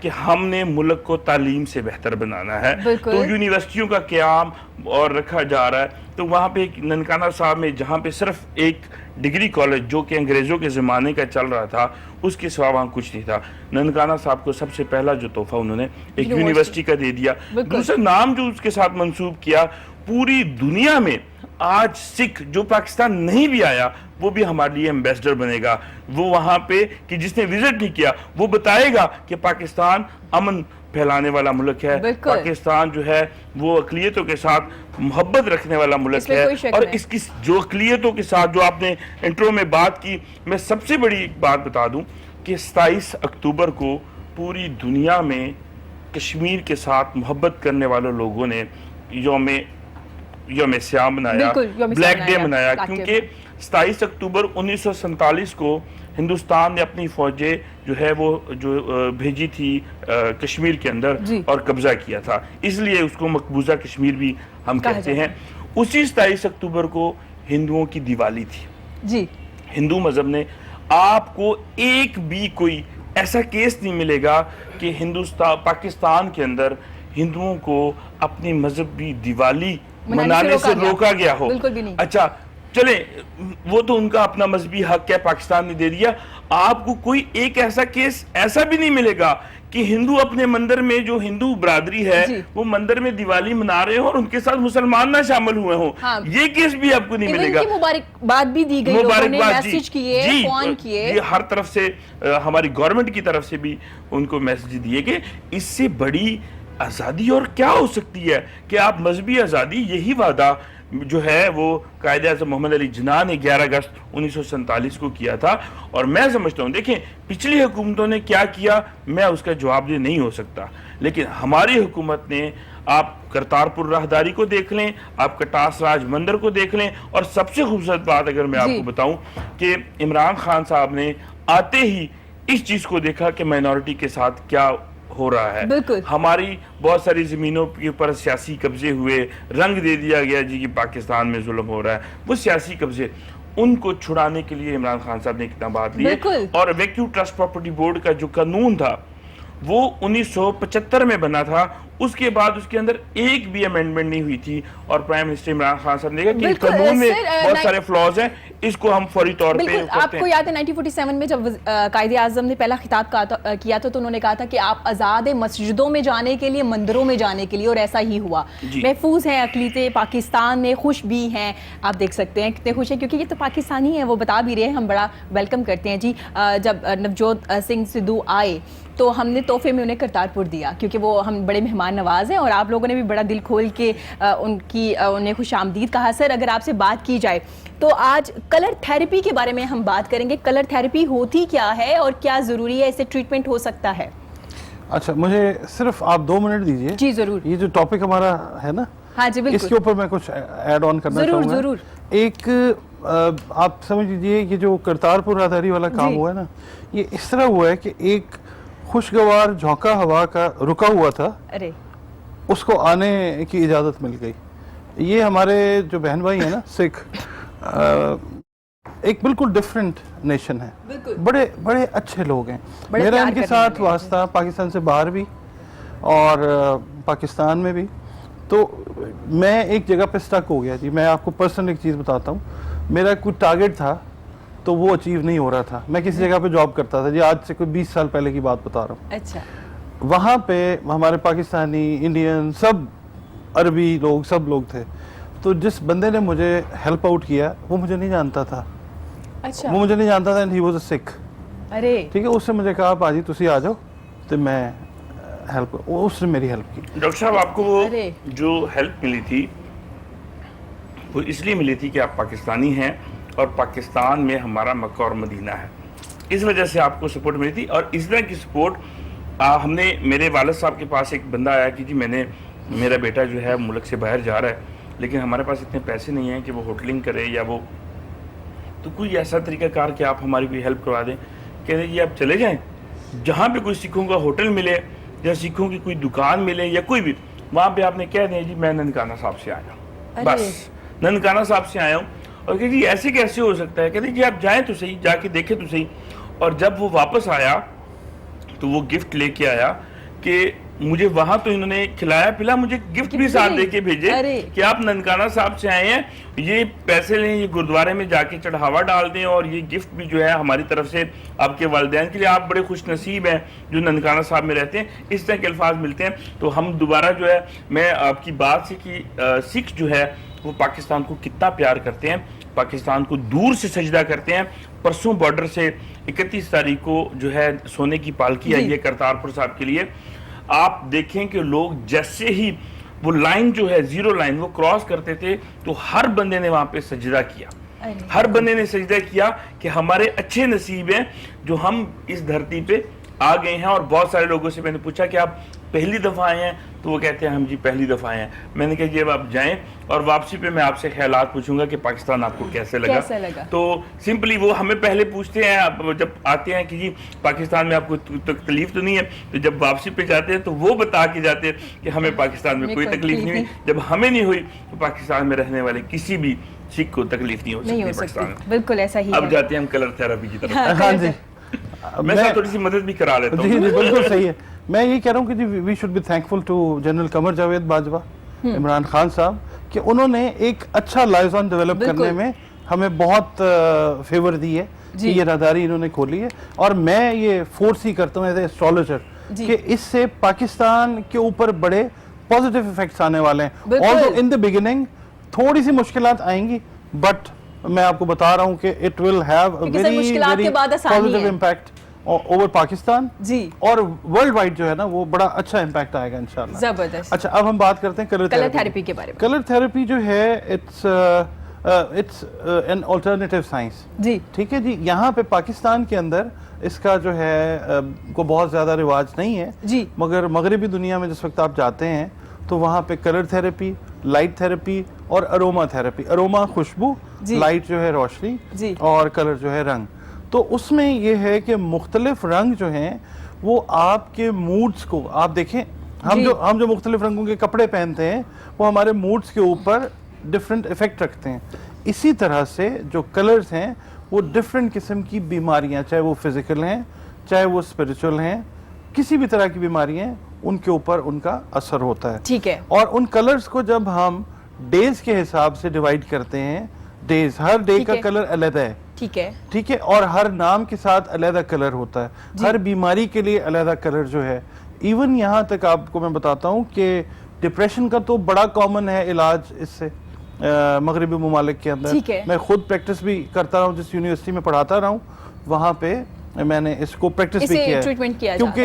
کہ ہم نے ملک کو تعلیم سے بہتر بنانا ہے. بالکل. تو یونیورسٹیوں کا قیام اور رکھا جا رہا ہے. تو وہاں پہ ننکانہ صاحب میں جہاں پہ صرف ایک ڈگری کالج جو کہ انگریزوں کے زمانے کا چل رہا تھا اس کے سوا وہاں کچھ نہیں تھا. ننکانہ صاحب کو سب سے پہلا جو تحفہ انہوں نے ایک یونیورسٹی کا دے دیا. دوسرا نام جو اس کے ساتھ منسوب کیا, پوری دنیا میں آج سکھ جو پاکستان نہیں بھی آیا وہ بھی ہمارے لیے ایمبیسڈر بنے گا. وہ وہاں پہ کہ جس نے وزٹ نہیں کیا وہ بتائے گا کہ پاکستان امن پھیلانے والا ملک ہے, پاکستان جو ہے وہ اقلیتوں کے ساتھ محبت رکھنے والا ملک ہے. اور اس کی جو اقلیتوں کے ساتھ جو آپ نے انٹرو میں بات کی, میں سب سے بڑی بات بتا دوں کہ 27 اکتوبر کو پوری دنیا میں کشمیر کے ساتھ محبت کرنے والے لوگوں نے یوم سیام منایا, بلیک ڈے منایا, کیونکہ 27 اکتوبر 1947 کو ہندوستان نے اپنی فوجیں جو ہے وہ جو بھیجی تھی کشمیر کے اندر اور قبضہ کیا تھا, اس لیے اس کو مقبوضہ کشمیر بھی ہم کہتے ہیں. اسی 27 اکتوبر کو ہندوؤں کی دیوالی تھی. جی, ہندو مذہب نے, آپ کو ایک بھی کوئی ایسا کیس نہیں ملے گا کہ پاکستان کے اندر ہندوؤں کو اپنی مذہبی دیوالی منانے سے روکا گیا ہو. اچھا چلیں, وہ تو ان کا اپنا مذہبی حق ہے, پاکستان نے دے دیا. آپ کو کوئی ایک ایسا کیس ایسا بھی نہیں ملے گا کہ ہندو اپنے مندر میں, جو ہندو برادری ہے وہ مندر میں دیوالی منا رہے ہوں اور ان کے ساتھ مسلمان نہ شامل ہوئے ہوں. یہ کیس بھی آپ کو نہیں ملے گا. مبارکباد بھی دی گئی, لوگوں نے میسج کیے, فون کیے, ہر طرف سے ہماری گورنمنٹ کی طرف سے بھی ان کو میسج دیے کہ اس سے بڑی آزادی اور کیا ہو سکتی ہے کہ آپ مذہبی آزادی, یہی وعدہ جو ہے وہ قائد اعظم محمد علی جناح نے 11 اگست 1947 کو کیا تھا. اور میں سمجھتا ہوں, دیکھیں پچھلی حکومتوں نے کیا کیا میں اس کا جواب دہ نہیں ہو سکتا, لیکن ہماری حکومت نے, آپ کرتارپور راہداری کو دیکھ لیں, آپ کٹاس راج مندر کو دیکھ لیں, اور سب سے خوبصورت بات اگر میں آپ کو بتاؤں کہ عمران خان صاحب نے آتے ہی اس چیز کو دیکھا کہ مائنورٹی کے ساتھ کیا ہو رہا ہے. ہماری بہت ساری زمینوں کے اوپر سیاسی قبضے ہوئے, رنگ دے دیا گیا جی کہ پاکستان میں ظلم ہو رہا ہے. وہ سیاسی قبضے ان کو چھڑانے کے لیے عمران خان صاحب نے کتنا بات لی. اور ویکیو ٹرسٹ پراپرٹی بورڈ کا جو قانون تھا وہ 1975 میں بنا تھا, اس کے بعد اس کے اندر ایک بھی امینڈمنٹ نہیں ہوئی تھی. اور پرائم منسٹر عمران خان صاحب نے کہا کہ قانون میں بہت سارے فلاز ہیں, اس کو ہم فوری طور پہ کرتے ہیں. آپ کو یاد ہے 1947 میں جب قائد اعظم نے پہلا خطاب کیا تھا تو انہوں نے کہا تھا کہ آپ آزاد ہیں مسجدوں میں جانے کے لیے, مندروں میں جانے کے لیے, اور ایسا ہی ہوا. محفوظ ہیں اقلیتیں پاکستان میں, خوش بھی ہیں, آپ دیکھ سکتے ہیں کتنے خوش ہیں کیونکہ یہ تو پاکستانی ہیں, وہ بتا بھی رہے ہیں, ہم بڑا ویلکم کرتے ہیں. جی, جب نوجوت سنگھ سدھو آئے تو ہم نے تحفے میں انہیں کرتارپور دیا کیونکہ وہ ہم بڑے مہمان نواز ہیں, اور آپ لوگوں نے بھی بڑا دل کھول کے انہیں خوش آمدید کہا. سر اگر آپ سے بات کی جائے تو آج کلر تھیراپی کے بارے میں ہم بات کریں گے. کلر تھیراپی ہوتی کیا ہے اور کیا ضروری ہے, اسے ٹریٹمنٹ ہو سکتا ہے؟ اچھا, مجھے صرف آپ 2 منٹ دیجئے. جی ضرور. یہ جو ٹاپک ہمارا ہے نا, ہاں جی بالکل, اس کے اوپر میں کچھ ایڈ آن کرنا چاہوں گا. ضرور. ایک آپ سمجھ لیجئے کہ جو کرتارپور راہداری والا کام ہوا ہے نا, یہ اس طرح ہوا ہے کہ ایک خوشگوار جھونکا ہوا کا رکا ہوا تھا, اس کو آنے کی اجازت مل گئی. یہ ہمارے جو بہن بھائی ہیں نا سکھ, ایک بالکل ڈیفرنٹ نیشن ہے, بڑے بڑے اچھے لوگ ہیں. میرا ان کے ساتھ واسطہ پاکستان سے باہر بھی اور پاکستان میں بھی. تو میں ایک جگہ پہ سٹک ہو گیا جی. میں آپ کو پرسنل ایک چیز بتاتا ہوں, میرا کوئی ٹارگٹ تھا تو وہ اچیو نہیں ہو رہا تھا. میں کسی جگہ پہ جاب کرتا تھا جی, آج سے کوئی 20 سال پہلے کی بات بتا رہا ہوں. اچھا, وہاں پہ ہمارے پاکستانی, انڈین, سب عربی لوگ, سب لوگ تھے. تو جس بندے نے مجھے ہیلپ آؤٹ کیا وہ مجھے نہیں جانتا تھا. اچھا, وہ مجھے نہیں جانتا تھا, ہی واز اے سکھ. ٹھیک ہے, اس نے مجھے کہا باجی تسی آ جاؤ, تو میں ہیلپ, اس نے میری ہیلپ کی. ڈاکٹر صاحب آپ کو وہ جو ہیلپ ملی تھی وہ اس لیے ملی تھی کہ آپ پاکستانی ہیں اور پاکستان میں ہمارا مکہ اور مدینہ ہے, اس وجہ سے آپ کو سپورٹ ملی تھی. اور اس طرح کی سپورٹ ہم نے, میرے والد صاحب کے پاس ایک بندہ آیا کہ جی میرا بیٹا جو ہے ملک سے باہر جا رہا ہے لیکن ہمارے پاس اتنے پیسے نہیں ہیں کہ وہ ہوٹلنگ کرے یا وہ, تو کوئی ایسا طریقہ کار کہ آپ ہماری کوئی ہیلپ کروا دیں. کہہ رہے جی آپ چلے جائیں, جہاں پہ کوئی سکھوں کا ہوٹل ملے یا سکھوں کی کوئی دکان ملے یا کوئی بھی, وہاں پہ آپ نے کہہ دیں جی میں ننکانہ صاحب سے آیا ہوں, بس ننکانہ صاحب سے آیا ہوں. اور کہ جی ایسے کیسے ہو سکتا ہے, کہتے جی آپ جائیں تو صحیح, جا کے دیکھیں تو صحیح. اور جب وہ واپس آیا تو وہ گفٹ لے کے آیا کہ مجھے وہاں تو انہوں نے کھلایا پلا, مجھے گفٹ بھی ساتھ دے کے بھیجے کہ آپ ننکانہ صاحب سے آئے ہیں, یہ پیسے لیں, یہ گردوارے میں جا کے چڑھاوا ڈال دیں, اور یہ گفٹ بھی جو ہے ہماری طرف سے آپ کے والدین کے لیے, آپ بڑے خوش نصیب ہیں جو ننکانہ صاحب میں رہتے ہیں. اس طرح کے الفاظ ملتے ہیں. تو ہم دوبارہ جو ہے, میں آپ کی بات سے کہ سکھ جو ہے وہ پاکستان کو کتنا پیار کرتے ہیں, پاکستان کو دور سے سجدہ کرتے ہیں. پرسوں بارڈر سے 31 تاریخ کو جو ہے سونے کی پالکی آئی ہے کرتارپور صاحب کے لیے. آپ دیکھیں کہ لوگ جیسے ہی وہ لائن جو ہے 0 لائن وہ کراس کرتے تھے تو ہر بندے نے وہاں پہ سجدہ کیا, ہر بندے نے سجدہ کیا کہ ہمارے اچھے نصیب ہیں جو ہم اس دھرتی پہ آ گئے ہیں. اور بہت سارے لوگوں سے میں نے پوچھا کہ آپ پہلی دفعہ آئے ہیں, تو وہ کہتے ہیں ہم جی پہلی دفعہ آئے ہیں. میں نے کہا جب آپ جائیں اور واپسی پہ میں آپ سے خیالات پوچھوں گا کہ پاکستان آپ کو کیسے لگا. تو سمپلی وہ ہمیں پہلے پوچھتے ہیں جب آتے ہیں کہ جی پاکستان میں آپ کو تکلیف تو نہیں ہے, تو جب واپسی پہ جاتے ہیں تو وہ بتا کے جاتے ہیں کہ ہمیں پاکستان میں کوئی تکلیف نہیں ہوئی. جب ہمیں نہیں ہوئی تو پاکستان میں رہنے والے کسی بھی سکھ کو تکلیف نہیں ہو سکتی پاکستان میں. بالکل ایسا ہی. اب جاتے ہیں ہم کلر تھراپی کی طرف. ہاں جی, میں تھوڑی سی مدد بھی کرا لیتا ہوں. جی جی بالکل صحیح ہے. میں یہ کہہ رہا ہوں کہ جی we should be thankful to general Qamar Javed Bajwa, Imran Khan صاحب, کہ انہوں نے ایک اچھا لائزون ڈیولپ کرنے میں ہمیں بہت فیور دی ہے, کہ یہ راہداری انہوں نے کھولی ہے. اور میں یہ فورس ہی کرتا ہوں ایز اے اسٹرالوجر کہ اس سے پاکستان کے اوپر بڑے پازیٹیو ایفیکٹس آنے والے ہیں. اور ان دی بگننگ تھوڑی سی مشکلات آئیں گی, بٹ میں آپ کو بتا رہا ہوں کہ it will have a very positive impact over Pakistan جی, اور ورلڈ وائڈ جو ہے نا وہ بڑا اچھا امپیکٹ آئے گا انشاءاللہ. زبردست. اچھا اب ہم بات کرتے ہیں کلر تھیراپی کے بارے میں. کلر تھیراپی جو ہے اٹس این آلٹرنیٹیو سائنس جی, ٹھیک ہے جی. یہاں پہ پاکستان کے اندر اس کا جو ہے کو بہت زیادہ رواج نہیں ہے جی, مگر مغربی دنیا میں جس وقت آپ جاتے ہیں تو وہاں پہ کلر تھیراپی, لائٹ تھیراپی اور اروما تھیراپی. اروما خوشبو, لائٹ جو ہے روشنی, اور کلر جو ہے رنگ. تو اس میں یہ ہے کہ مختلف رنگ جو ہیں وہ آپ کے موڈز کو, آپ دیکھیں ہم جو مختلف رنگوں کے کپڑے پہنتے ہیں وہ ہمارے موڈز کے اوپر ڈفرینٹ ایفیکٹ رکھتے ہیں. اسی طرح سے جو کلرز ہیں وہ ڈفرینٹ قسم کی بیماریاں, چاہے وہ فزیکل ہیں چاہے وہ اسپریچول ہیں, کسی بھی طرح کی بیماریاں ہیں ان کے اوپر ان کا اثر ہوتا ہے. ٹھیک ہے. اور ان کلرز کو جب ہم ڈیز کے حساب سے ڈیوائیڈ کرتے ہیں, ڈیز, ہر ڈے کا کلر علیحدہ ہے, ٹھیک ہے, اور ہر نام کے ساتھ علیحدہ کلر ہوتا ہے, ہر بیماری کے لیے علیحدہ کلر جو ہے. ایون یہاں تک آپ کو میں بتاتا ہوں کہ ڈپریشن کا تو بڑا کامن ہے علاج اس سے مغربی ممالک کے اندر. میں خود پریکٹس بھی کرتا ہوں, جس یونیورسٹی میں پڑھاتا رہا ہوں وہاں پہ میں نے اس کو پریکٹس بھی کیا ہے, کیونکہ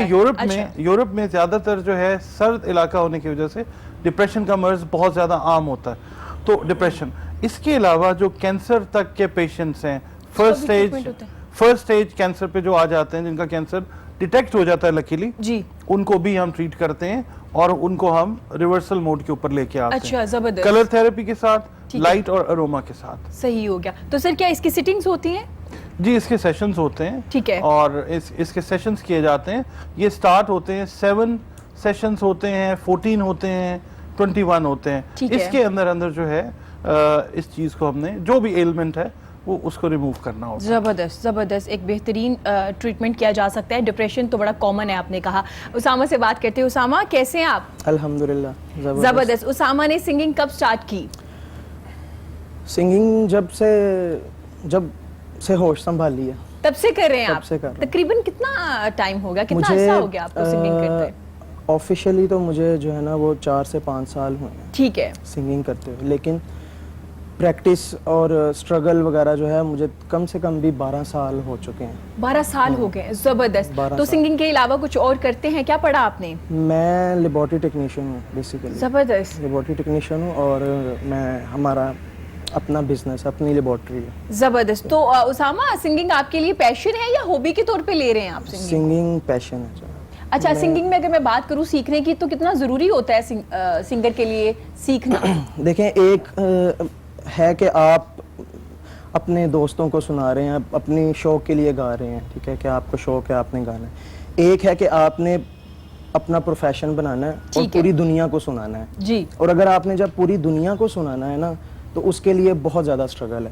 یورپ میں زیادہ تر جو ہے سرد علاقہ ہونے کی وجہ سے ڈپریشن کا مرض بہت زیادہ عام ہوتا ہے. تو ڈپریشن, اس کے علاوہ جو کینسر تک کے پیشنٹس ہیں, فرسٹ سٹیج کینسر پہ جو آ جاتے ہیں, جن کا کینسر ڈیٹیکٹ ہو جاتا ہے لکیلی جی, ان کو بھی ہم ٹریٹ کرتے ہیں اور ان کو ہم ریورسل موڈ کے اوپر لے کے آتے ہیں, کلر تھیراپی کے ساتھ, لائٹ اور اروما کے ساتھ. صحیح ہو گیا. تو سر کیا اس کی سٹنگز ہوتی ہیں؟ جی اس کے سیشنز ہوتے ہیں, ٹھیک ہے, اور اس کے سیشنز کیے جاتے ہیں. یہ سٹارٹ ہوتے ہیں 7 سیشنز ہوتے ہیں, 14 ہوتے ہیں, 21 ہوتے ہیں. اس کے اندر جو ہے اس چیز کو ہم نے جو بھی ایلمنٹ ہے وہ اس کو ریموو کرنا ہوگا. زبردست زبردست, ایک بہترین ٹریٹمنٹ کیا جا سکتا ہے. ڈپریشن تو بڑا کامن ہے, آپ نے کہا. اسامہ سے بات کرتے ہیں. اسامہ کیسے ہیں آپ؟ الحمدللہ زبردست. اسامہ نے سنگنگ کب سٹارٹ کی؟ سنگنگ جب سے ہوش سنبھالی ہے تب سے کر رہے ہیں آپ؟ تقریباً کتنا ٹائم ہو گیا, کتنا عرصہ ہو گیا آپ کو سنگنگ کرتے؟ آفیشیلی تو مجھے جو ہے نا وہ 4 سے 5 سال ہوئے ہیں, ٹھیک ہے, سنگنگ کرتے ہوئے. لیکن پریکٹس اور اسٹرگل وغیرہ جو ہے مجھے کم سے کم بھی 12 سال ہو چکے ہیں. 12 سال ہو گئے, زبردست. تو سنگنگ کے علاوہ کچھ اور کرتے ہیں, کیا پڑھا آپ نے؟ میں لیبارٹری ٹیکنیشین ہوں بیسیکلی. زبردست. لیبارٹری ٹیکنیشین ہوں, اور میں ہمارا اپنا بزنس, اپنی لیبارٹری ہے. زبردست. تو اسامہ سنگنگ آپ کے لیے پیشن ہے یا ہابی کے طور پہ لے رہے ہیں آپ سنگنگ؟ سنگنگ پیشن ہے. اچھا, سنگنگ میں اگر میں بات کروں سیکھنے کی, تو کتنا ضروری ہوتا ہے سنگر کے لیے سیکھنا؟ دیکھیں, ایک ہے کہ آپ اپنے دوستوں کو سنا رہے ہیں, اپنی شوق کے لیے گا رہے ہیں, ٹھیک ہے, کہ آپ کو شوق ہے, آپ نے گانا ہے. ایک ہے کہ آپ نے اپنا پروفیشن بنانا ہے اور پوری دنیا کو سنانا ہے جی. اور اگر آپ نے جب پوری دنیا کو سنانا ہے نا, تو اس کے لیے بہت زیادہ اسٹرگل ہے.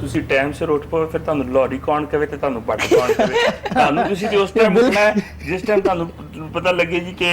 ਤੁਸੀਂ ਟਾਈਮ ਸਿਰ ਉੱਠ ਪਓ, ਫਿਰ ਤੁਹਾਨੂੰ ਲੋਰੀ ਕੌਣ ਕਵੇ ਤੇ ਤੁਹਾਨੂੰ ਭੱਟ ਕੌਣ ਕਵੇ? ਤੁਹਾਨੂੰ ਤੁਸੀਂ ਤੇ ਉਸ ਟਾਈਮ ਉੱਠਣਾ ਹੈ ਜਿਸ ਟਾਈਮ ਤੁਹਾਨੂੰ ਪਤਾ ਲੱਗੇ ਜੀ ਕਿ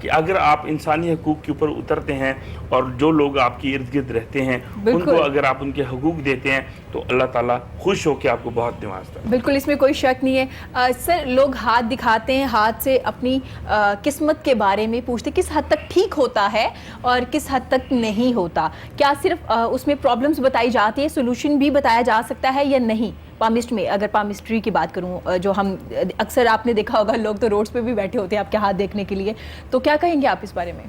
کہ اگر آپ انسانی حقوق کے اوپر اترتے ہیں اور جو لوگ آپ کی ارد گرد رہتے ہیں ان کو اگر آپ ان کے حقوق دیتے ہیں تو اللہ تعالیٰ خوش ہو کے آپ کو بہت نوازتا ہے. بالکل، اس میں کوئی شک نہیں ہے. سر، لوگ ہاتھ دکھاتے ہیں، ہاتھ سے اپنی قسمت کے بارے میں پوچھتے کس حد تک ٹھیک ہوتا ہے اور کس حد تک نہیں ہوتا. کیا صرف اس میں پرابلمس بتائی جاتی ہیں، سولوشن بھی بتایا جا سکتا ہے یا نہیں؟ پامسٹ میں اگر پامسٹری کی بات کروں، جو ہم اکثر آپ نے دیکھا ہوگا لوگ تو روڈز پہ بھی بیٹھے ہوتے ہیں آپ کے ہاتھ دیکھنے کے لیے، تو کیا کہیں گے آپ اس بارے میں؟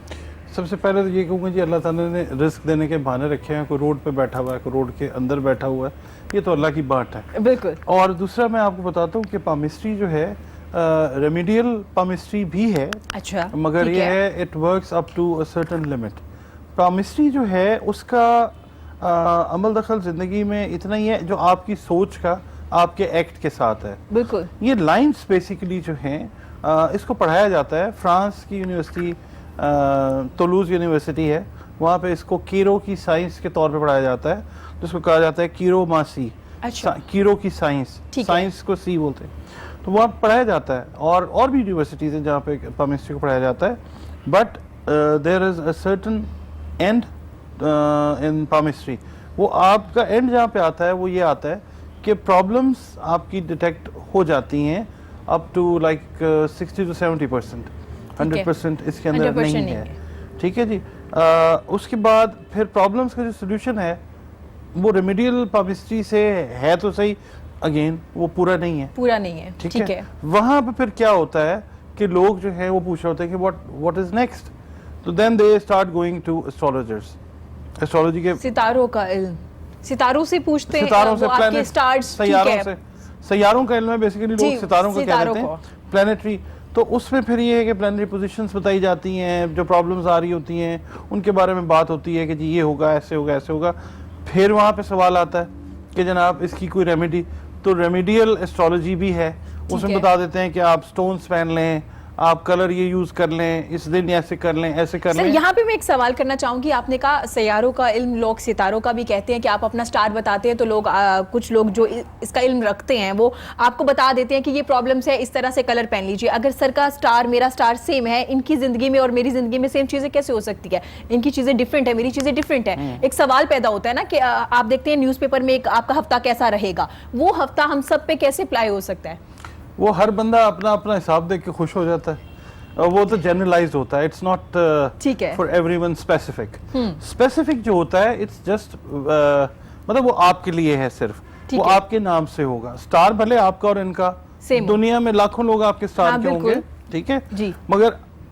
سب سے پہلے تو یہ کہوں گا جی اللہ تعالیٰ نے رزق دینے کے بہانے رکھے ہیں. کوئی روڈ پہ بیٹھا ہوا ہے، کوئی روڈ کے اندر بیٹھا ہوا ہے، یہ تو اللہ کی بات ہے. بالکل. اور دوسرا میں آپ کو بتاتا ہوں کہ پامسٹری جو ہے ریمیڈیل پامسٹری بھی ہے. اچھا، مگر یہ ہے it works up to a certain limit. Palmistry جو ہے اس کا عمل دخل زندگی میں اتنا ہی ہے جو آپ کی سوچ کا آپ کے ایکٹ کے ساتھ ہے. بالکل. یہ لائنز بیسیکلی جو ہیں اس کو پڑھایا جاتا ہے. فرانس کی یونیورسٹی تولوز یونیورسٹی ہے، وہاں پہ اس کو کیرو کی سائنس کے طور پہ پڑھایا جاتا ہے، جس کو کہا جاتا ہے کیرو ماسی. اچھا. کیرو کی سائنس، سائنس کو سی بولتے ہیں. تو وہاں پڑھایا جاتا ہے اور بھی یونیورسٹیز ہیں جہاں پہ پامسٹری کو پڑھایا جاتا ہے. But there is a certain and in palmistry. وہ آپ کا اینڈ جہاں پہ آتا ہے وہ یہ آتا ہے کہ پرابلمس آپ کی ڈیٹیکٹ ہو جاتی ہیں اپ ٹو لائک 60 to 70%. 100% اس کے اندر نہیں ہے. ٹھیک ہے جی. اس کے بعد پھر پرابلمس کا جو سولوشن ہے وہ ریمیڈیل پامسٹری سے ہے تو صحیح، اگین وہ پورا نہیں ہے. ٹھیک ہے. وہاں پہ پھر کیا ہوتا ہے کہ لوگ جو ہیں وہ پوچھ رہے ہوتے ہیں کہ what is next. تو دین دے اسٹارٹ گوئنگ ٹو اسٹرولوجرس. اسٹرولوجی کے ستاروں کا علم، ستاروں سے پوچھتے ہیں، ستاروں سے، وہ آپ کے سٹارز، سیاروں کا علم ہے بیسیکلی. لوگ ستاروں کو کہہ دیتے ہیں پلانیٹری. تو اس میں پھر یہ ہے کہ پلانیٹری پوزیشنز بتائی جاتی ہیں، جو پرابلمز آ رہی ہوتی ہیں ان کے بارے میں بات ہوتی ہے کہ جی یہ ہوگا، ایسے ہوگا، ایسے ہوگا. پھر وہاں پہ سوال آتا ہے کہ جناب اس کی کوئی ریمیڈی. تو ریمیڈیل ایسٹرولوجی بھی ہے، اس میں بتا دیتے ہیں کہ آپ سٹونز پہن لیں، آپ کلر یہ یوز کر لیں، اس دن ایسے کر لیں، ایسے کر لیں. سر یہاں پہ میں ایک سوال کرنا چاہوں گی. آپ نے کہا سیاروں کا علم، لوگ ستاروں کا بھی کہتے ہیں کہ آپ اپنا سٹار بتاتے ہیں تو لوگ کچھ لوگ جو اس کا علم رکھتے ہیں وہ آپ کو بتا دیتے ہیں کہ یہ پرابلمس ہے، اس طرح سے کلر پہن لیجیے. اگر سر کا سٹار، میرا سٹار سیم ہے، ان کی زندگی میں اور میری زندگی میں سیم چیزیں کیسے ہو سکتی ہے؟ ان کی چیزیں ڈفرینٹ ہے، میری چیزیں ڈفرینٹ ہے. ایک سوال پیدا ہوتا ہے نا کہ آپ دیکھتے ہیں نیوز پیپر میں آپ کا ہفتہ کیسا رہے گا، وہ ہفتہ ہم سب پہ کیسے اپلائی ہو سکتا ہے؟ وہ ہر بندہ اپنا اپنا حساب دیکھ کے خوش ہو جاتا ہے. وہ تو جنرلائز ہوتا ہے. It's not for everyone specific. Specific جو ہوتا ہے اٹس جسٹ مطلب وہ آپ کے لیے ہے، صرف وہ آپ کے نام سے ہوگا. سٹار بھلے آپ کا اور ان کا، دنیا میں لاکھوں لوگ آپ کے سٹار کے ہوں گے، ٹھیک ہے، مگر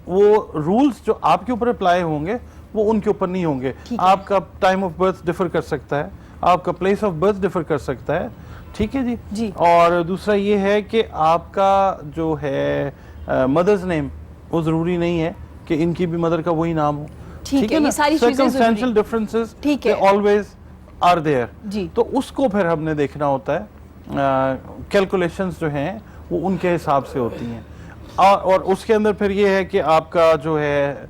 وہ رولز جو آپ کے اوپر اپلائی ہوں گے وہ ان کے اوپر نہیں ہوں گے. آپ کا ٹائم آف برتھ ڈفر کر سکتا ہے، آپ کا پلیس آف برتھ ڈفر کر سکتا ہے. ٹھیک ہے جی. اور دوسرا یہ ہے کہ آپ کا جو ہے مدرز نیم وہ ضروری نہیں ہے کہ ان کی بھی مدر کا وہی نام ہو. ٹھیک ہے نا. Circumstantial differences always are there. تو اس کو پھر ہم نے دیکھنا ہوتا ہے. کیلکولیشنز جو ہیں وہ ان کے حساب سے ہوتی ہیں اور اس کے اندر پھر یہ ہے کہ آپ کا جو ہے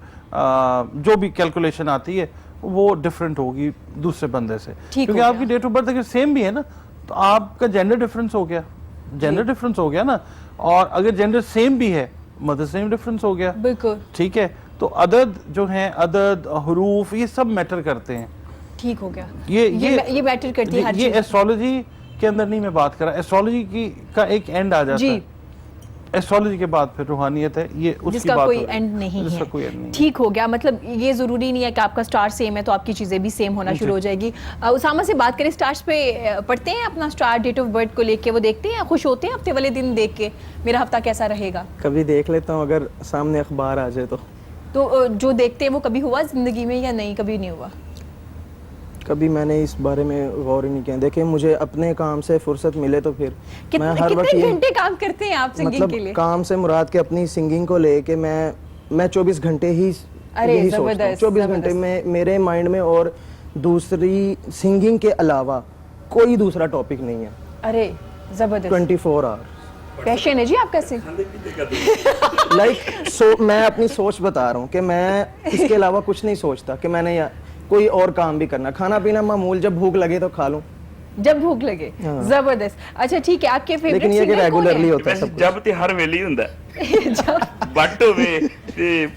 جو بھی کیلکولیشن آتی ہے وہ ڈفرینٹ ہوگی دوسرے بندے سے, کیونکہ آپ کی ڈیٹ آف برتھ اگر سیم بھی ہے نا تو آپ کا جینڈر ڈفرینس ہو گیا, جینڈر ڈفرینس ہو گیا نا, اور اگر جینڈر سیم بھی ہے مدر سیم ڈفرینس ہو گیا. بالکل ٹھیک ہے, تو عدد جو ہیں, عدد, حروف, یہ سب میٹر کرتے ہیں. ٹھیک ہو گیا, یہ میٹر کرتی ہے ہر چیز. یہ ایسٹرولوجی کے اندر نہیں میں بات کر رہا, ایسٹرولوجی کی کا ایک اینڈ آ جاتا ہے. ایسٹرولوجی کے بعد پھر روحانیت ہے, یہ اس کی بات کوئی اینڈ نہیں ہے. ٹھیک ہو گیا, مطلب یہ ضروری نہیں ہے کہ آپ کا سٹار سیم ہے تو آپ کی چیزیں بھی سیم ہونا شروع ہو جائے گی. اسامہ سے بات کریں, سٹارز پہ پڑھتے ہیں اپنا سٹار ڈیٹ آف برتھ کو لے کے, وہ دیکھتے ہیں, خوش ہوتے ہیں ہفتے والے دن دیکھ کے میرا ہفتہ کیسا رہے گا؟ کبھی دیکھ لیتا ہوں اگر سامنے اخبار آ جائے تو جو دیکھتے ہیں وہ کبھی ہوا زندگی میں یا نہیں, کبھی نہیں ہوا؟ کبھی میں نے اس بارے میں غور ہی نہیں کیا. دیکھیں مجھے اپنے کام سے فرصت ملے تو پھر میں ہر وقت کتنے گھنٹے کام کرتے ہیں آپ سنگنگ کے لیے؟ کام سے مراد کے اپنی سنگنگ کو لے کے میں 24 گھنٹے ہی سوچتا ہوں. 24 گھنٹے میں میرے مائنڈ میں اور دوسری سنگنگ کے علاوہ کوئی دوسرا ٹاپک نہیں ہے. ارے زبردست, 24 آور پیشن ہے جی آپ کا. لائک میں اپنی سوچ بتا رہا ہوں کہ میں اس کے علاوہ کچھ نہیں سوچتا کہ میں نے کوئی اور کام بھی کرنا. کھانا پینا معمول, جب بھوک لگے تو کھا لوں, جب بھوک لگے. زبردست. اچھا ٹھیک ہے, آپ کے فیوریٹ لیکن یہ کہ ریگولرلی ہوتا ہے جب تے ہر ویلی ہوندا ہے, بٹ ہوے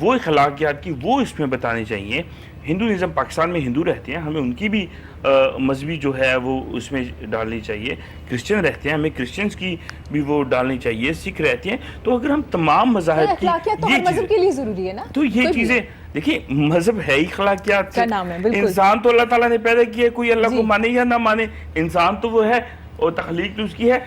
وہ اخلاقیات کی وہ اس میں بتانی چاہیے. ہندوازم پاکستان میں ہندو رہتے ہیں, ہمیں ان کی بھی مذہبی جو ہے وہ اس میں ڈالنی چاہیے. کرسچن رہتے ہیں, ہمیں کرسچنس کی بھی وہ ڈالنی چاہیے. سکھ رہتے ہیں. تو اگر ہم تمام مذاہب کی اخلاقیات تو ہر مذہب کے لیے ضروری ہے نا, تو یہ چیزیں دیکھیے, مذہب ہے ہی اخلاقیات سے. کا نام ہے, بالکل. انسان تو اللہ تعالیٰ نے پیدا کیا ہے, کوئی اللہ کو مانے یا نہ مانے, انسان تو وہ ہے اور تخلیق تو اس کی ہے.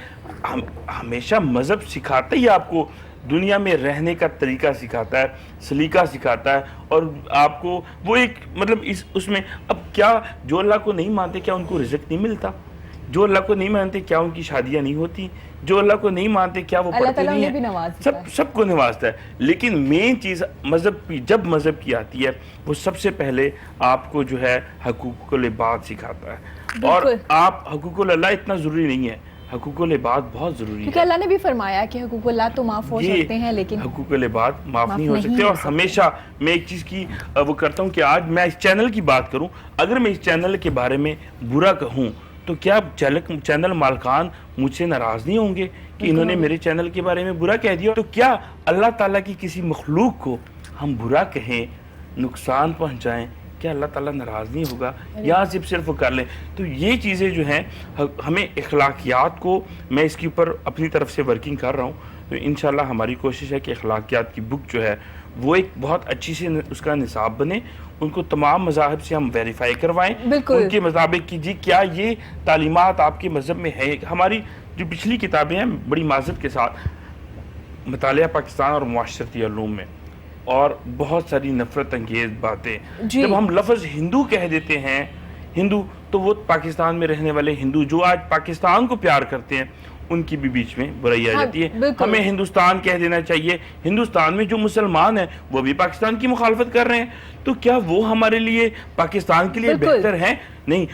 ہمیشہ مذہب سکھاتا ہی آپ کو دنیا میں رہنے کا طریقہ سکھاتا ہے, سلیقہ سکھاتا ہے, اور آپ کو وہ ایک مطلب اس میں اب کیا جو اللہ کو نہیں مانتے کیا ان کو رزق نہیں ملتا؟ جو اللہ کو نہیں مانتے کیا ان کی شادیاں نہیں ہوتی؟ جو اللہ کو نہیں مانتے کیا وہ پڑھتے نہیں ہیں؟ سب کو نوازتا ہے. لیکن مین چیز مذہب کی, جب مذہب کی آتی ہے وہ سب سے پہلے آپ کو جو ہے حقوق العباد سکھاتا ہے. اور آپ حقوق اللہ اتنا ضروری نہیں ہے, حقوق العباد بہت ضروری ہے, کیونکہ اللہ نے بھی فرمایا کہ حقوق اللہ تو معاف ہو سکتے ہیں لیکن حقوق العباد معاف نہیں ہو سکتے. اور ہمیشہ میں ایک چیز کی وہ کرتا ہوں کہ آج میں اس چینل کی بات کروں, اگر میں اس چینل کے بارے میں برا کہوں تو کیا چینل مالکان مجھ سے ناراض نہیں ہوں گے کہ انہوں نے میرے چینل کے بارے میں برا کہہ دیا؟ تو کیا اللہ تعالیٰ کی کسی مخلوق کو ہم برا کہیں, نقصان پہنچائیں, کیا اللہ تعالیٰ ناراض نہیں ہوگا؟ یا صرف کر لیں؟ تو یہ چیزیں جو ہیں ہمیں اخلاقیات کو, میں اس کے اوپر اپنی طرف سے ورکنگ کر رہا ہوں. تو انشاءاللہ ہماری کوشش ہے کہ اخلاقیات کی بک جو ہے وہ ایک بہت اچھی سی اس کا نصاب بنے, ان کو تمام مذاہب سے ہم ویریفائی کروائیں, ان کے مطابق کہ جی کیا یہ تعلیمات آپ کے مذہب میں ہے. ہماری جو پچھلی کتابیں ہیں بڑی معذرت کے ساتھ, مطالعہ پاکستان اور معاشرتی علوم میں, اور بہت ساری نفرت انگیز باتیں. جب ہم لفظ ہندو کہہ دیتے ہیں, ہندو, تو وہ پاکستان میں رہنے والے ہندو جو آج پاکستان کو پیار کرتے ہیں ان کی بھی بیچ میں برائی آ جاتی ہے. ہمیں ہندوستان کہہ دینا چاہیے. ہندوستان میں جو مسلمان ہیں وہ بھی پاکستان کی مخالفت کر رہے ہیں, تو کیا وہ ہمارے لیے پاکستان کے لیے بہتر ہیں؟ نہیں.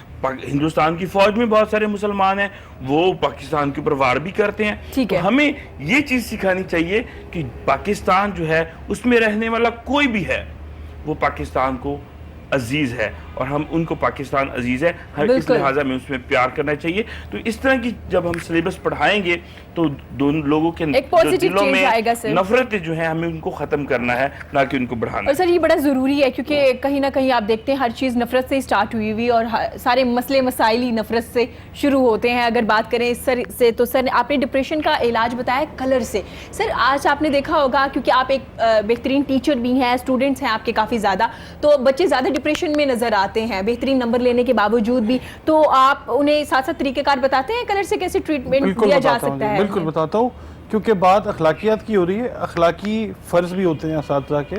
ہندوستان کی فوج میں بہت سارے مسلمان ہیں, وہ پاکستان کے اوپر وار بھی کرتے ہیں. تو ہمیں یہ چیز سکھانی چاہیے کہ پاکستان جو ہے اس میں رہنے والا کوئی بھی ہے وہ پاکستان کو عزیز ہے, اور ہم ان کو پاکستان عزیز ہے, ہر اس لہٰذا میں اس میں پیار کرنا چاہیے. تو اس طرح کی جب ہم سلیبس پڑھائیں گے تو دونوں لوگوں کے دلوں میں نفرت جو ہے ہمیں ان کو ختم کرنا ہے, نہ کہ ان کو بڑھانا. اور سر یہ بڑا ضروری ہے کیونکہ کہیں نہ کہیں آپ دیکھتے ہیں ہر چیز نفرت سے سٹارٹ ہوئی ہوئی, اور سارے مسئلے مسائل ہی نفرت سے شروع ہوتے ہیں. اگر بات کریں سر سے, تو سر آپ نے ڈپریشن کا علاج بتایا کلر سے. سر آج آپ نے دیکھا ہوگا کیونکہ آپ ایک بہترین ٹیچر بھی ہیں, اسٹوڈنٹس ہیں آپ کے کافی زیادہ, تو بچے زیادہ ڈپریشن میں نظر آتے ہیں بہترین نمبر لینے کے باوجود بھی, تو آپ انہیں ساتھ ساتھ طریقہ کار بتاتے ہیں کلر سے کیسے ٹریٹمنٹ دیا جا سکتا ہے؟ بالکل بتاتا ہوں, کیونکہ بات اخلاقیات کی ہو رہی ہے. اخلاقی فرض بھی ہوتے ہیں اساتذہ کے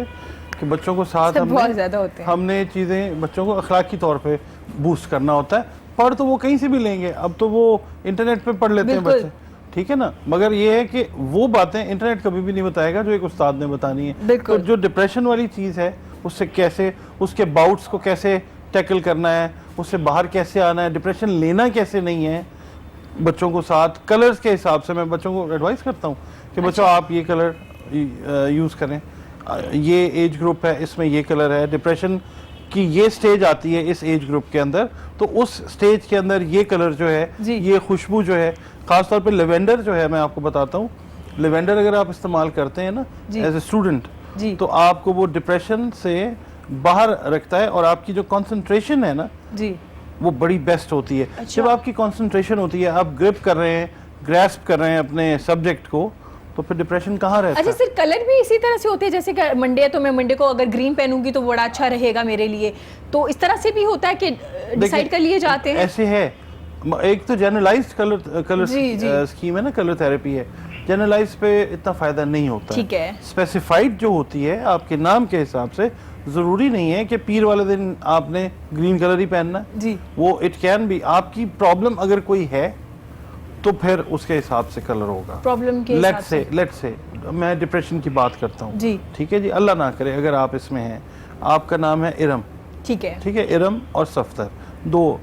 کہ بچوں کو ساتھ ہم نے چیزیں بچوں کو اخلاقی طور پہ بوسٹ کرنا ہوتا ہے. پڑھ تو وہ کہیں سے بھی لیں گے, اب تو وہ انٹرنیٹ پہ پڑھ لیتے ہیں بچے, ٹھیک ہے نا, مگر یہ ہے کہ وہ باتیں انٹرنیٹ کبھی بھی نہیں بتائے گا جو ایک استاد نے بتانی ہے. تو جو ڈپریشن والی چیز ہے اس سے کیسے, اس کے باؤٹس کو کیسے ٹیکل کرنا ہے, اس سے باہر کیسے آنا ہے, ڈپریشن لینا کیسے نہیں ہے, بچوں کو ساتھ کلرز کے حساب سے میں بچوں کو ایڈوائز کرتا ہوں کہ بچوں آپ یہ کلر یوز کریں, یہ ایج گروپ ہے اس میں یہ کلر ہے, ڈپریشن کی یہ سٹیج آتی ہے اس ایج گروپ کے اندر, تو اس سٹیج کے اندر یہ کلر جو ہے, یہ خوشبو جو ہے, خاص طور پہ لیوینڈر جو ہے, میں آپ کو بتاتا ہوں, لیوینڈر اگر آپ استعمال کرتے ہیں نا ایز اے اسٹوڈنٹ, تو آپ کو وہ ڈپریشن سے باہر رکھتا ہے, اور آپ کی جو کنسنٹریشن ہے نا وہ بڑی بیسٹ ہوتی ہے. جب آپ کی کنسنٹریشن ہوتی ہے, آپ گرپ کر رہے ہیں, گریسپ کر رہے ہیں اپنے سبجیکٹ کو, تو پھر ڈپریشن کہاں رہتا ہے؟ اچھا سر, کلر بھی اسی طرح سے ہوتے ہیں جیسے کہ منڈے ہے تو میں منڈے کو اگر گرین پہنوں گی تو بڑا اچھا رہے گا میرے لیے, تو اس طرح سے بھی ہوتا ہے کہ ڈیسائیڈ کر لیے جاتے ہیں؟ ایسے ہے, ایک تو جنرلائزڈ کلر اسکیم ہے نا, کلر تھراپی ہے, جنرلائز پہ اتنا فائدہ نہیں ہوتا. ٹھیک ہے, اسپیسیفائڈ جو ہوتی ہے آپ کے نام کے حساب سے, ضروری نہیں ہے کہ پیر والے دن آپ نے گرین کلر ہی پہننا ہے, وہ اٹ کین بی, آپ کی پرابلم اگر کوئی ہے تو پھر اس کے حساب سے کلر ہوگا. پرابلم کے حساب سے لیٹ سے میں ڈپریشن کی بات کرتا ہوں, ٹھیک ہے جی, اللہ نہ کرے اگر آپ اس میں ہیں, آپ کا نام ہے ارم, ٹھیک ہے, ارم اور صفتر دو.